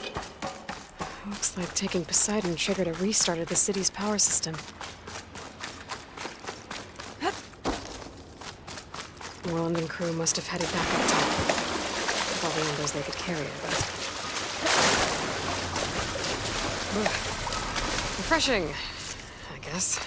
Looks like taking Poseidon triggered a restart of the city's power system. Roland and crew must have headed back up top. With all the embers they could carry, I bet. Ugh. Refreshing, I guess.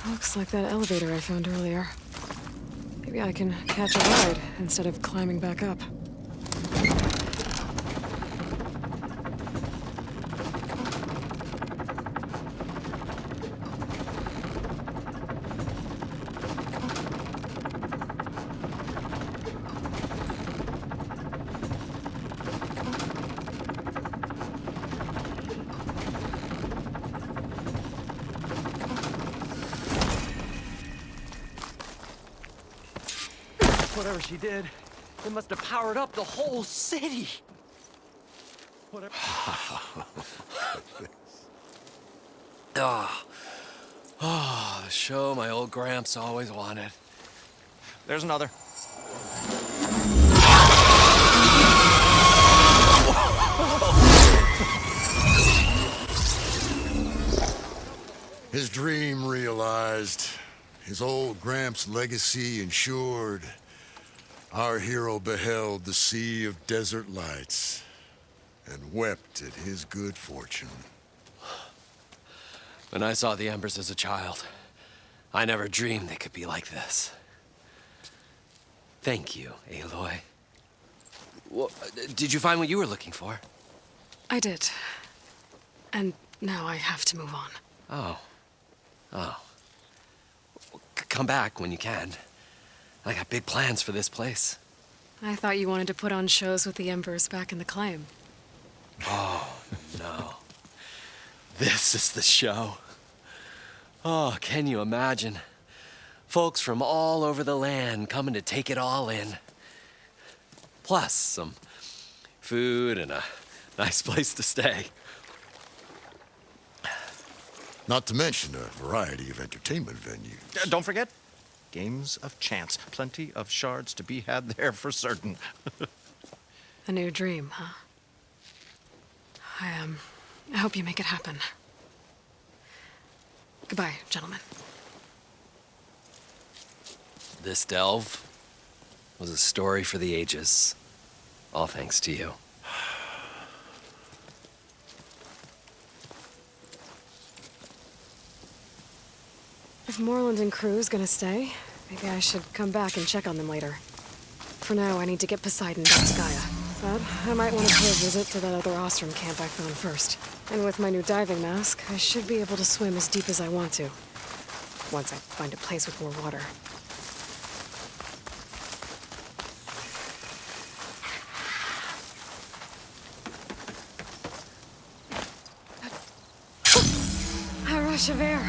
Looks like that elevator I found earlier. Maybe I can catch a ride instead of climbing back up. Whatever she did, it must have powered up the whole city. Whatever. The show my old Gramps always wanted. There's another. His dream realized, his old Gramps' legacy ensured. Our hero beheld the sea of desert lights and wept at his good fortune. When I saw the embers as a child, I never dreamed they could be like this. Thank you, Aloy. Well, did you find what you were looking for? I did. And now I have to move on. Oh. Come back when you can. I got big plans for this place. I thought you wanted to put on shows with the Embers back in the claim. Oh, no. This is the show. Oh, can you imagine? Folks from all over the land coming to take it all in. Plus some food and a nice place to stay. Not to mention a variety of entertainment venues. Don't forget, games of chance. Plenty of shards to be had there for certain. A new dream, huh? I hope you make it happen. Goodbye, gentlemen. This delve was a story for the ages. All thanks to you. If Moreland and crew's gonna stay, maybe I should come back and check on them later. For now, I need to get Poseidon back to Gaia. But I might want to pay a visit to that other Ostrom camp I found first. And with my new diving mask, I should be able to swim as deep as I want to. Once I find a place with more water. A rush of air.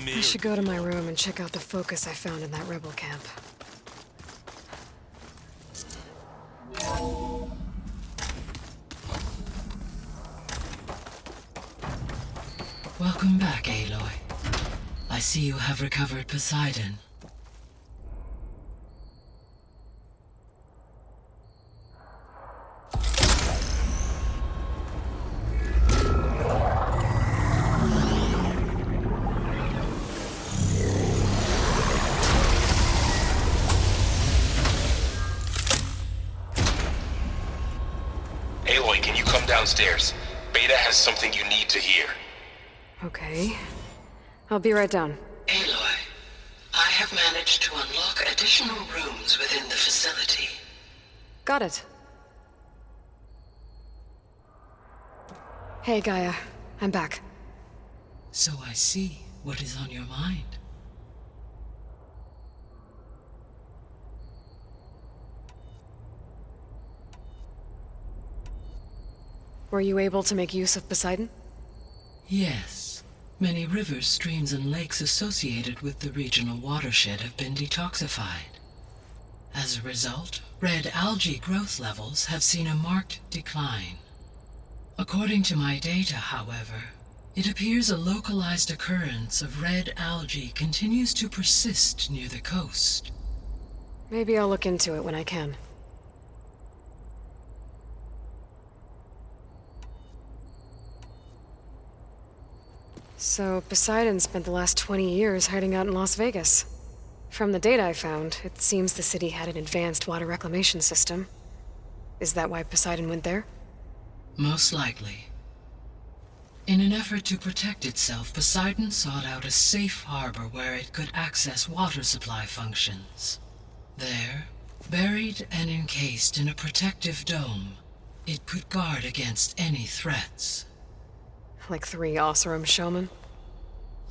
I should go to my room and check out the focus I found in that rebel camp. Welcome back, Aloy. I see you have recovered Poseidon. Aloy, can you come downstairs? Beta has something you need to hear. Okay. I'll be right down. Aloy, I have managed to unlock additional rooms within the facility. Got it. Hey, Gaia. I'm back. So I see what is on your mind. Were you able to make use of Poseidon? Yes. Many rivers, streams, and lakes associated with the regional watershed have been detoxified. As a result, red algae growth levels have seen a marked decline. According to my data, however, it appears a localized occurrence of red algae continues to persist near the coast. Maybe I'll look into it when I can. So, Poseidon spent the last 20 years hiding out in Las Vegas. From the data I found, it seems the city had an advanced water reclamation system. Is that why Poseidon went there? Most likely. In an effort to protect itself, Poseidon sought out a safe harbor where it could access water supply functions. There, buried and encased in a protective dome, it could guard against any threats. Like 3 Oseram showmen?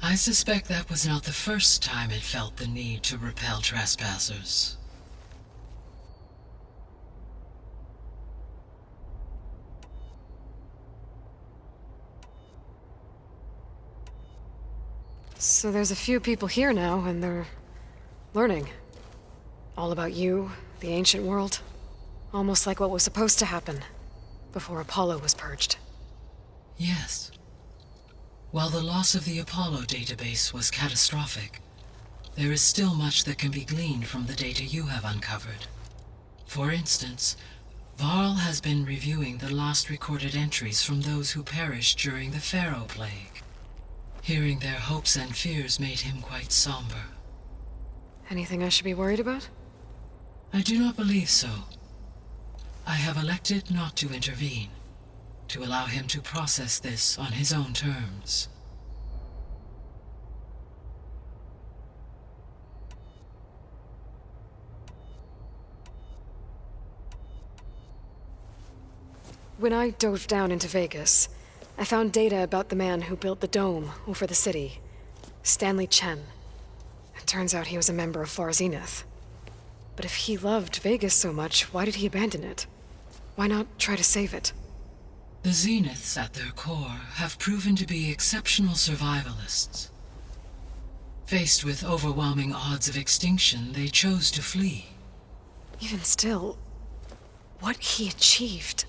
I suspect that was not the first time it felt the need to repel trespassers. So there's a few people here now, and they're learning. All about you, the ancient world. Almost like what was supposed to happen before Apollo was purged. Yes. While the loss of the Apollo database was catastrophic, there is still much that can be gleaned from the data you have uncovered. For instance, Varl has been reviewing the last recorded entries from those who perished during the Pharaoh Plague. Hearing their hopes and fears made him quite somber. Anything I should be worried about? I do not believe so. I have elected not to intervene, to allow him to process this on his own terms. When I dove down into Vegas, I found data about the man who built the dome over the city, Stanley Chen. It turns out he was a member of Far Zenith. But if he loved Vegas so much, why did he abandon it? Why not try to save it? The Zeniths, at their core, have proven to be exceptional survivalists. Faced with overwhelming odds of extinction, they chose to flee. Even still, what he achieved.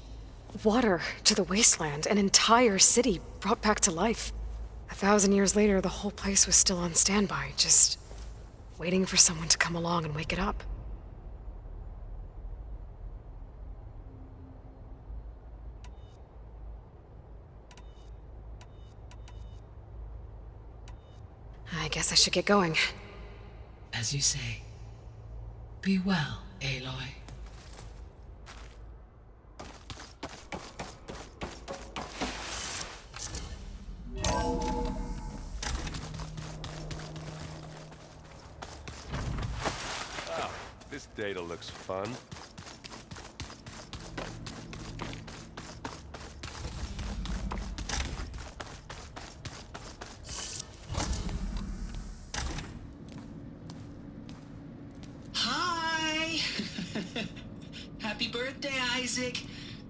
Water to the wasteland, an entire city brought back to life. 1,000 years later, the whole place was still on standby, just waiting for someone to come along and wake it up. I guess I should get going. As you say. Be well, Aloy. This data looks fun. Hi! Happy birthday, Isaac.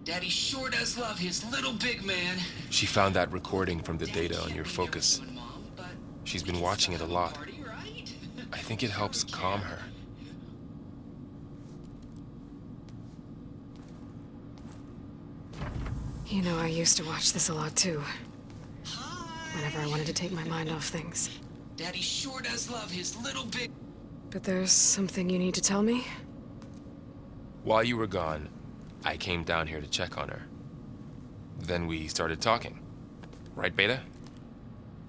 Daddy sure does love his little big man. She found that recording from the data on your focus. She's been watching it a lot. I think it helps calm her. You know, I used to watch this a lot too. Whenever I wanted to take my mind off things. Daddy sure does love his little big... But there's something you need to tell me? While you were gone, I came down here to check on her. Then we started talking. Right, Beta?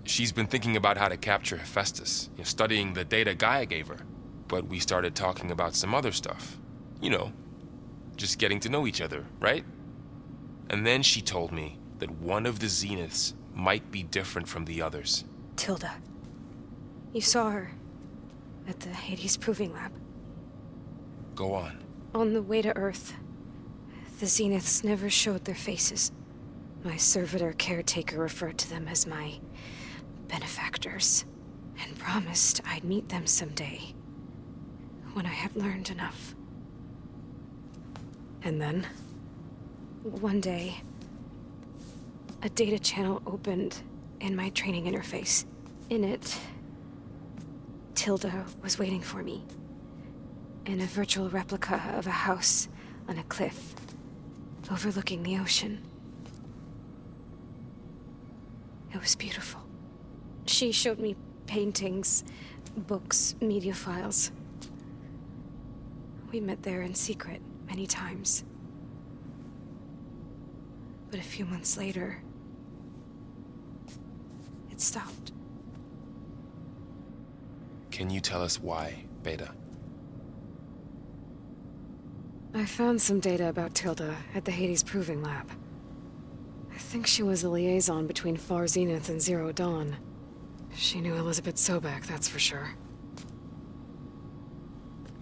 She's been thinking about how to capture Hephaestus, studying the data Gaia gave her. But we started talking about some other stuff. You know, just getting to know each other, right? And then she told me that one of the Zeniths might be different from the others. Tilda. You saw her. At at the Hades Proving Lab. Go on. On the way to Earth, the Zeniths never showed their faces. My servitor caretaker referred to them as my benefactors, and promised I'd meet them someday, when I had learned enough. And then, one day, a data channel opened in my training interface. In it, Tilda was waiting for me, in a virtual replica of a house on a cliff, overlooking the ocean. It was beautiful. She showed me paintings, books, media files. We met there in secret many times. But a few months later, it stopped. Can you tell us why, Beta? I found some data about Tilda at the Hades Proving Lab. I think she was a liaison between Far Zenith and Zero Dawn. She knew Elizabeth Sobek, that's for sure.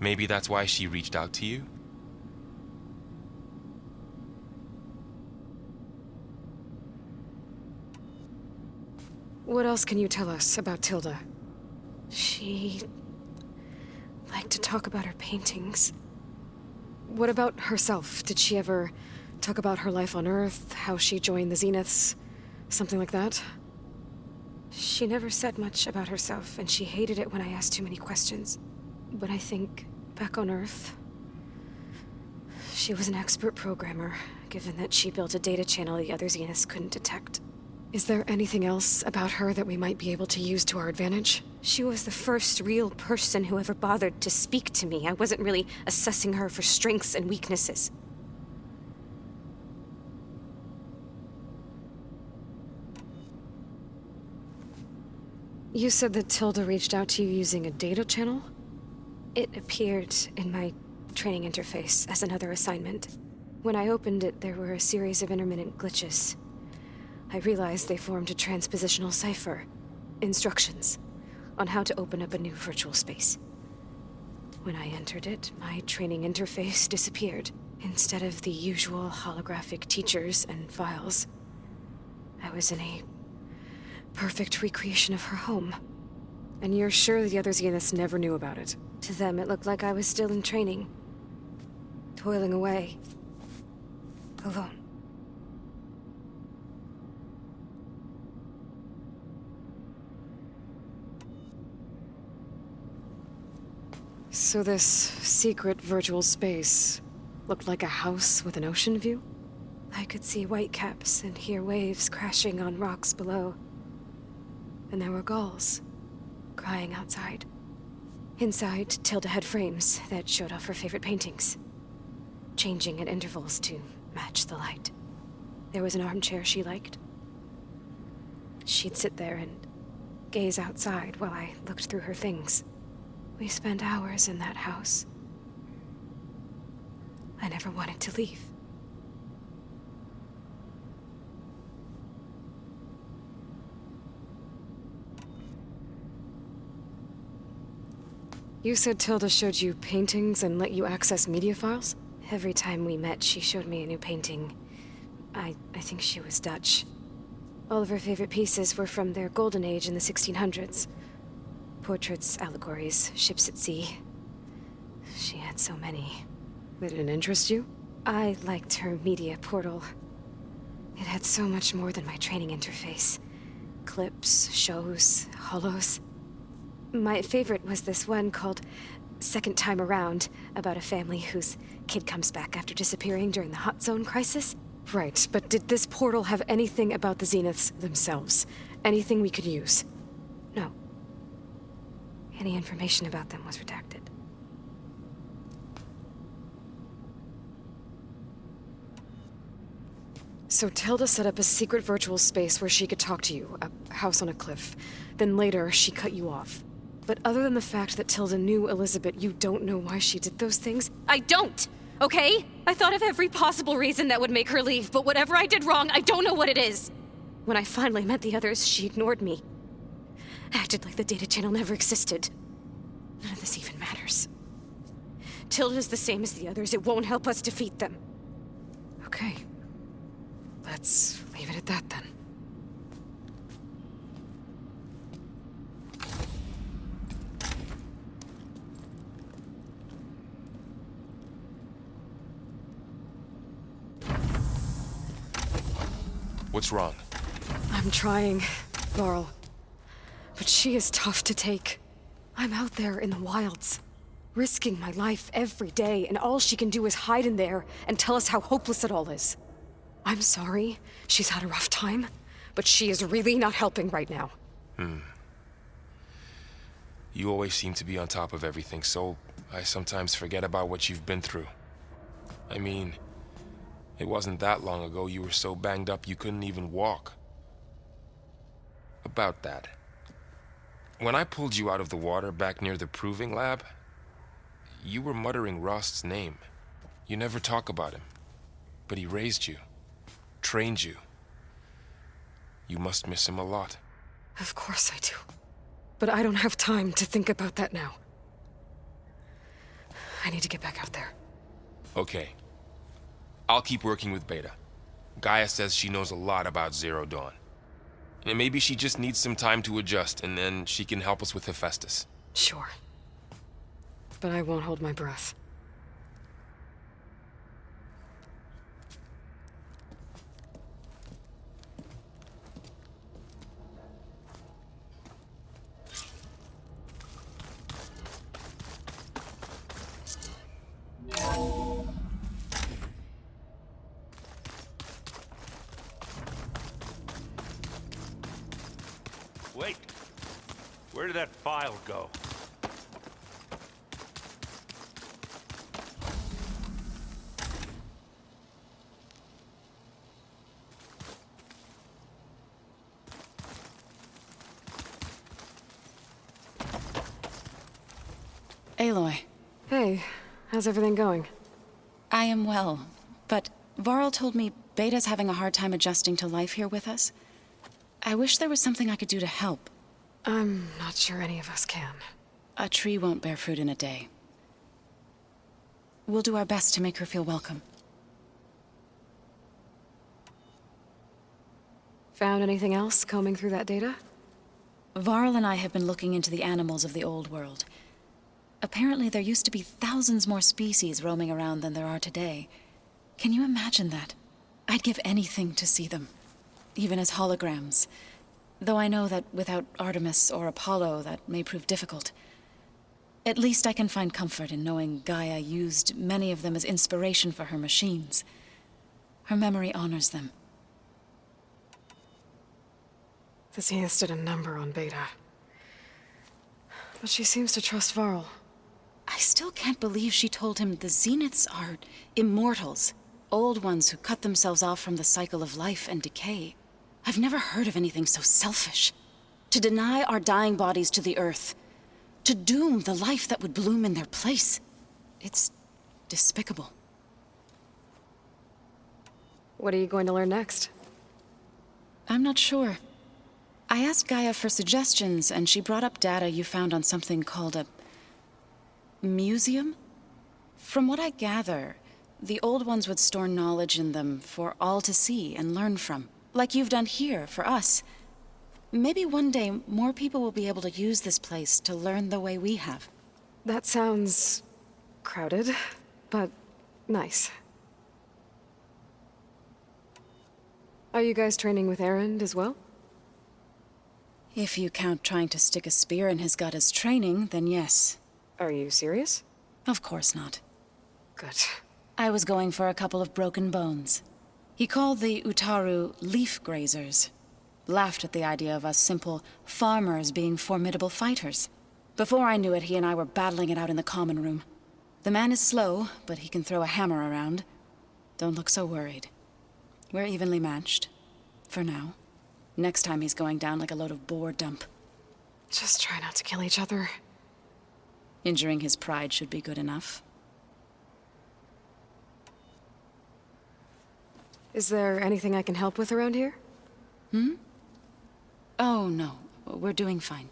Maybe that's why she reached out to you? What else can you tell us about Tilda? She liked to talk about her paintings. What about herself? Did she ever talk about her life on Earth, how she joined the Zeniths, something like that? She never said much about herself, and she hated it when I asked too many questions. But I think, back on Earth, she was an expert programmer, given that she built a data channel the other Zeniths couldn't detect. Is there anything else about her that we might be able to use to our advantage? She was the first real person who ever bothered to speak to me. I wasn't really assessing her for strengths and weaknesses. You said that Tilda reached out to you using a data channel? It appeared in my training interface as another assignment. When I opened it, there were a series of intermittent glitches. I realized they formed a transpositional cipher, instructions, on how to open up a new virtual space. When I entered it, my training interface disappeared. Instead of the usual holographic teachers and files, I was in a perfect recreation of her home. And you're sure the other Zeniths never knew about it? To them, it looked like I was still in training, toiling away, alone. So this secret virtual space looked like a house with an ocean view? I could see whitecaps and hear waves crashing on rocks below. And there were gulls crying outside. Inside, Tilda had frames that showed off her favorite paintings, changing at intervals to match the light. There was an armchair she liked. She'd sit there and gaze outside while I looked through her things. We spent hours in that house. I never wanted to leave. You said Tilda showed you paintings and let you access media files? Every time we met, she showed me a new painting. I think she was Dutch. All of her favorite pieces were from their golden age in the 1600s. Portraits, allegories, ships at sea. She had so many. They didn't interest you? I liked her media portal. It had so much more than my training interface. Clips, shows, holos. My favorite was this one called Second Time Around, about a family whose kid comes back after disappearing during the Hot Zone crisis. Right, but did this portal have anything about the Zeniths themselves? Anything we could use? No. Any information about them was redacted. So Tilda set up a secret virtual space where she could talk to you, a house on a cliff. Then later, she cut you off. But other than the fact that Tilda knew Elizabeth, you don't know why she did those things? I don't! Okay? I thought of every possible reason that would make her leave, but whatever I did wrong, I don't know what it is. When I finally met the others, she ignored me. Acted like the data channel never existed. None of this even matters. Tilda's the same as the others. It won't help us defeat them. Okay. Let's leave it at that then. What's wrong? I'm trying, Varl. But she is tough to take. I'm out there in the wilds, risking my life every day, and all she can do is hide in there and tell us how hopeless it all is. I'm sorry, she's had a rough time, but she is really not helping right now. You always seem to be on top of everything, so I sometimes forget about what you've been through. I mean, it wasn't that long ago you were so banged up you couldn't even walk. About that. When I pulled you out of the water back near the proving lab, you were muttering Rost's name. You never talk about him. But he raised you, trained you. You must miss him a lot. Of course I do. But I don't have time to think about that now. I need to get back out there. Okay. I'll keep working with Beta. Gaia says she knows a lot about Zero Dawn. And maybe she just needs some time to adjust, and then she can help us with Hephaestus. Sure. But I won't hold my breath. Wait. Where did that file go? Aloy. Hey, how's everything going? I am well, but Varl told me Beta's having a hard time adjusting to life here with us. I wish there was something I could do to help. I'm not sure any of us can. A tree won't bear fruit in a day. We'll do our best to make her feel welcome. Found anything else combing through that data? Varl and I have been looking into the animals of the old world. Apparently there used to be thousands more species roaming around than there are today. Can you imagine that? I'd give anything to see them, even as holograms. Though I know that without Artemis or Apollo, that may prove difficult. At least I can find comfort in knowing Gaia used many of them as inspiration for her machines. Her memory honors them. The Zeniths did a number on Beta. But she seems to trust Varl. I still can't believe she told him the Zeniths are immortals. Old ones who cut themselves off from the cycle of life and decay. I've never heard of anything so selfish. To deny our dying bodies to the earth. To doom the life that would bloom in their place. It's despicable. What are you going to learn next? I'm not sure. I asked Gaia for suggestions, and she brought up data you found on something called a museum? From what I gather, the old ones would store knowledge in them for all to see and learn from. Like you've done here, for us. Maybe one day, more people will be able to use this place to learn the way we have. That sounds crowded, but nice. Are you guys training with Erend as well? If you count trying to stick a spear in his gut as training, then yes. Are you serious? Of course not. Good. I was going for a couple of broken bones. He called the Utaru leaf grazers. Laughed at the idea of us simple farmers being formidable fighters. Before I knew it, he and I were battling it out in the common room. The man is slow, but he can throw a hammer around. Don't look so worried. We're evenly matched. For now. Next time he's going down like a load of boar dump. Just try not to kill each other. Injuring his pride should be good enough. Is there anything I can help with around here? Oh, no. We're doing fine.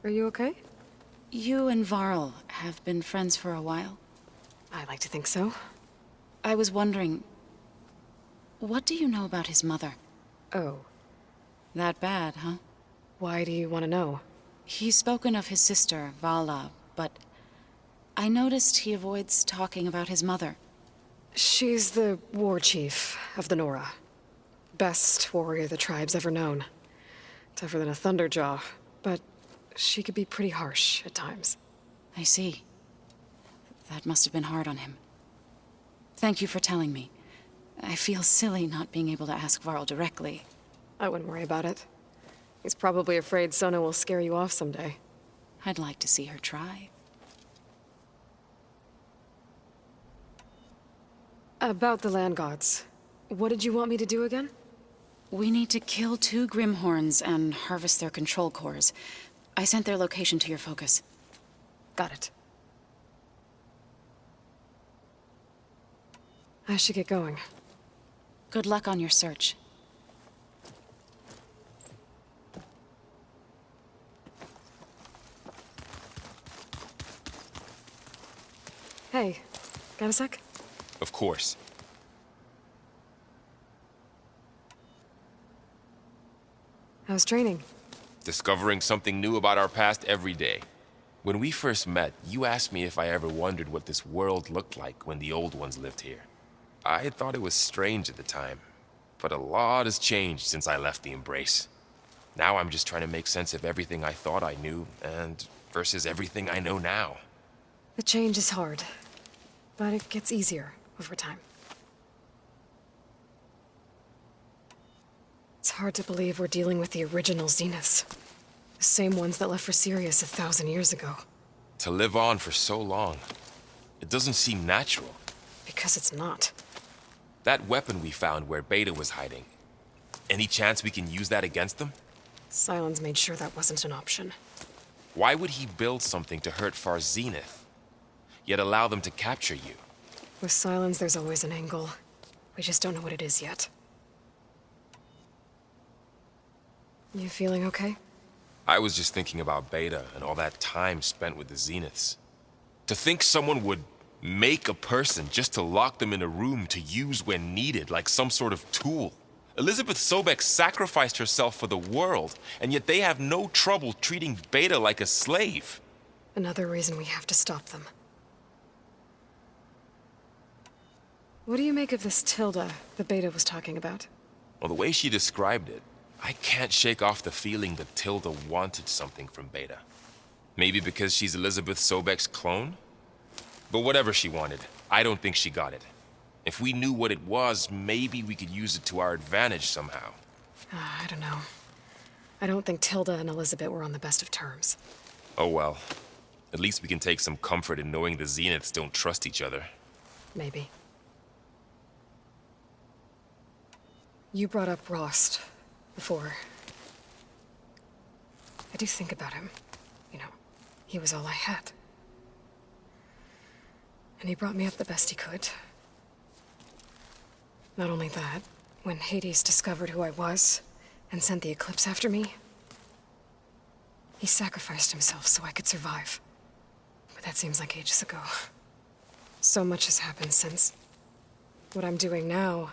Are you okay? You and Varl have been friends for a while? I like to think so. I was wondering, what do you know about his mother? Oh. That bad, huh? Why do you want to know? He's spoken of his sister, Vala, but I noticed he avoids talking about his mother. She's the war chief of the Nora. Best warrior the tribe's ever known. Tougher than a Thunderjaw, but she could be pretty harsh at times. I see. That must have been hard on him. Thank you for telling me. I feel silly not being able to ask Varl directly. I wouldn't worry about it. He's probably afraid Sona will scare you off someday. I'd like to see her try. About the land gods. What did you want me to do again? We need to kill 2 Grimhorns and harvest their control cores. I sent their location to your focus. Got it. I should get going. Good luck on your search. Hey, got a sec? Of course. How's training? Discovering something new about our past every day. When we first met, you asked me if I ever wondered what this world looked like when the old ones lived here. I thought it was strange at the time, but a lot has changed since I left the Embrace. Now I'm just trying to make sense of everything I thought I knew and versus everything I know now. The change is hard, but it gets easier over time. It's hard to believe we're dealing with the original Zeniths. The same ones that left for Sirius 1,000 years ago. To live on for so long, it doesn't seem natural. Because it's not. That weapon we found where Beta was hiding, any chance we can use that against them? Sylens made sure that wasn't an option. Why would he build something to hurt Far Zenith, yet allow them to capture you? With Sylens, there's always an angle. We just don't know what it is yet. You feeling okay? I was just thinking about Beta and all that time spent with the Zeniths. To think someone would make a person just to lock them in a room to use when needed, like some sort of tool. Elizabeth Sobek sacrificed herself for the world, and yet they have no trouble treating Beta like a slave. Another reason we have to stop them. What do you make of this Tilda the Beta was talking about? Well, the way she described it, I can't shake off the feeling that Tilda wanted something from Beta. Maybe because she's Elizabeth Sobek's clone? But whatever she wanted, I don't think she got it. If we knew what it was, maybe we could use it to our advantage somehow. I don't know. I don't think Tilda and Elizabeth were on the best of terms. Oh well. At least we can take some comfort in knowing the Zeniths don't trust each other. Maybe. You brought up Rost before. I do think about him. You know, he was all I had. And he brought me up the best he could. Not only that, when Hades discovered who I was and sent the Eclipse after me, he sacrificed himself so I could survive. But that seems like ages ago. So much has happened since. What I'm doing now,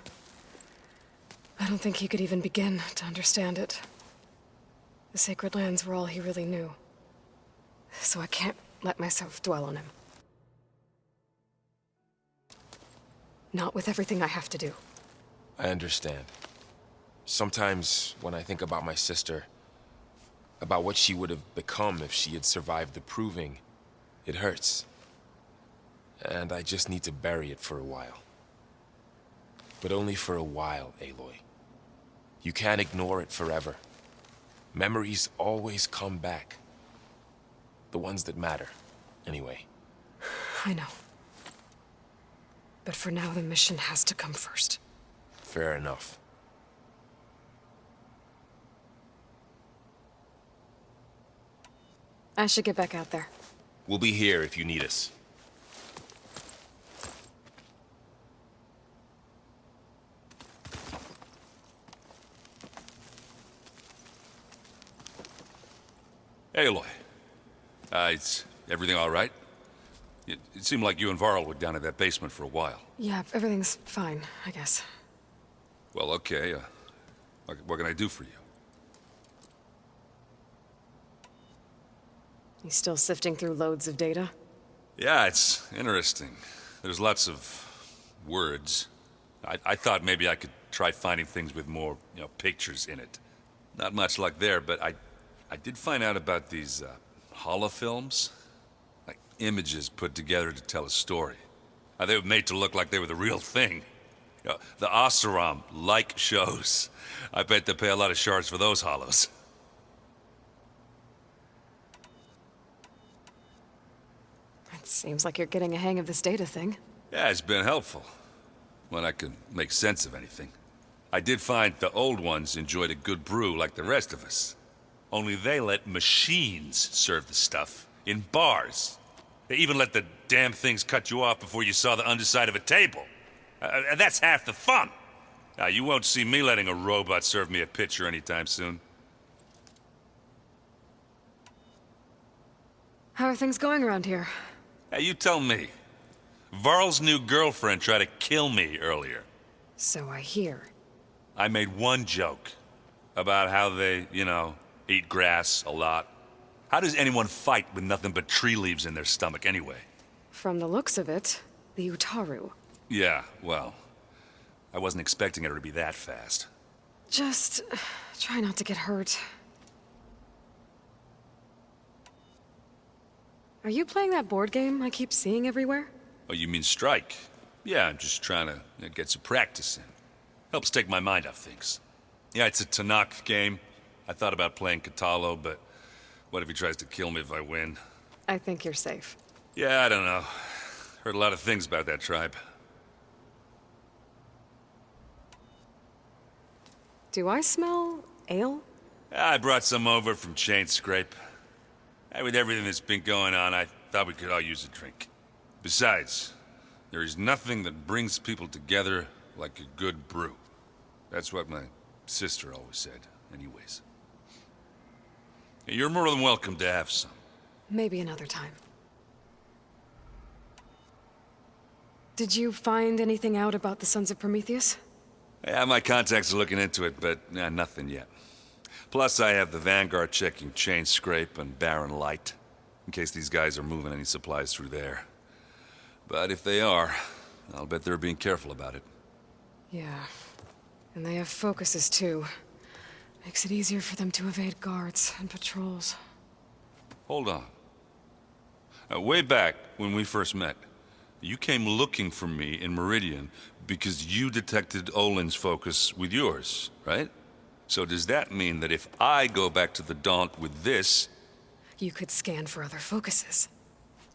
I don't think he could even begin to understand it. The Sacred Lands were all he really knew. So I can't let myself dwell on him. Not with everything I have to do. I understand. Sometimes when I think about my sister, about what she would have become if she had survived the Proving, it hurts. And I just need to bury it for a while. But only for a while, Aloy. You can't ignore it forever. Memories always come back. The ones that matter, anyway. I know. But for now, the mission has to come first. Fair enough. I should get back out there. We'll be here if you need us. Aloy. It's Everything all right? It seemed like you and Varl were down in that basement for a while. Yeah, everything's fine, I guess. Well, okay. What can I do for you? You still sifting through loads of data? Yeah, it's interesting. There's lots of words. I thought maybe I could try finding things with more, pictures in it. Not much luck there, but I did find out about these holofilms. Like images put together to tell a story. They were made to look like they were the real thing. The Oseram like shows. I bet they pay a lot of shards for those hollows. It seems like you're getting a hang of this data thing. Yeah, it's been helpful. When I could make sense of anything. I did find the old ones enjoyed a good brew like the rest of us. Only they let machines serve the stuff in bars. They even let the damn things cut you off before you saw the underside of a table. That's half the fun. Now, you won't see me letting a robot serve me a pitcher anytime soon. How are things going around here? Hey, you tell me. Varl's new girlfriend tried to kill me earlier. So I hear. I made one joke about how they, eat grass a lot. How does anyone fight with nothing but tree leaves in their stomach anyway? From the looks of it, the Utaru. Yeah, well, I wasn't expecting her to be that fast. Just try not to get hurt. Are you playing that board game I keep seeing everywhere? Oh, you mean Strike? Yeah, I'm just trying to get some practice in. Helps take my mind off things. Yeah, it's a Tanakh game. I thought about playing Katalo, but what if he tries to kill me if I win? I think you're safe. Yeah, I don't know. Heard a lot of things about that tribe. Do I smell ale? I brought some over from Chain Scrape. With everything that's been going on, I thought we could all use a drink. Besides, there is nothing that brings people together like a good brew. That's what my sister always said, anyways. You're more than welcome to have some. Maybe another time. Did you find anything out about the Sons of Prometheus? Yeah, my contacts are looking into it, but nothing yet. Plus, I have the Vanguard checking Chain Scrape and Barren Light, in case these guys are moving any supplies through there. But if they are, I'll bet they're being careful about it. Yeah. And they have focuses, too. Makes it easier for them to evade guards and patrols. Hold on. Way back when we first met, you came looking for me in Meridian because you detected Olin's focus with yours, right? So does that mean that if I go back to the Daunt with this... You could scan for other focuses.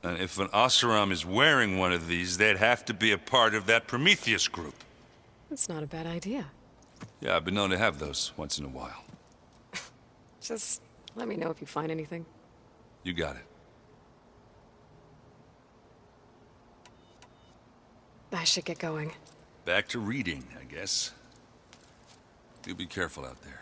And if an Oseram is wearing one of these, they'd have to be a part of that Prometheus group. That's not a bad idea. Yeah, I've been known to have those once in a while. Just let me know if you find anything. You got it. I should get going. Back to reading, I guess. You be careful out there.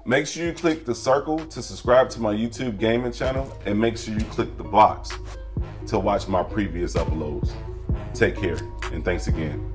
Make sure you click the circle to subscribe to my YouTube gaming channel, and make sure you click the box to watch my previous uploads. Take care, and thanks again.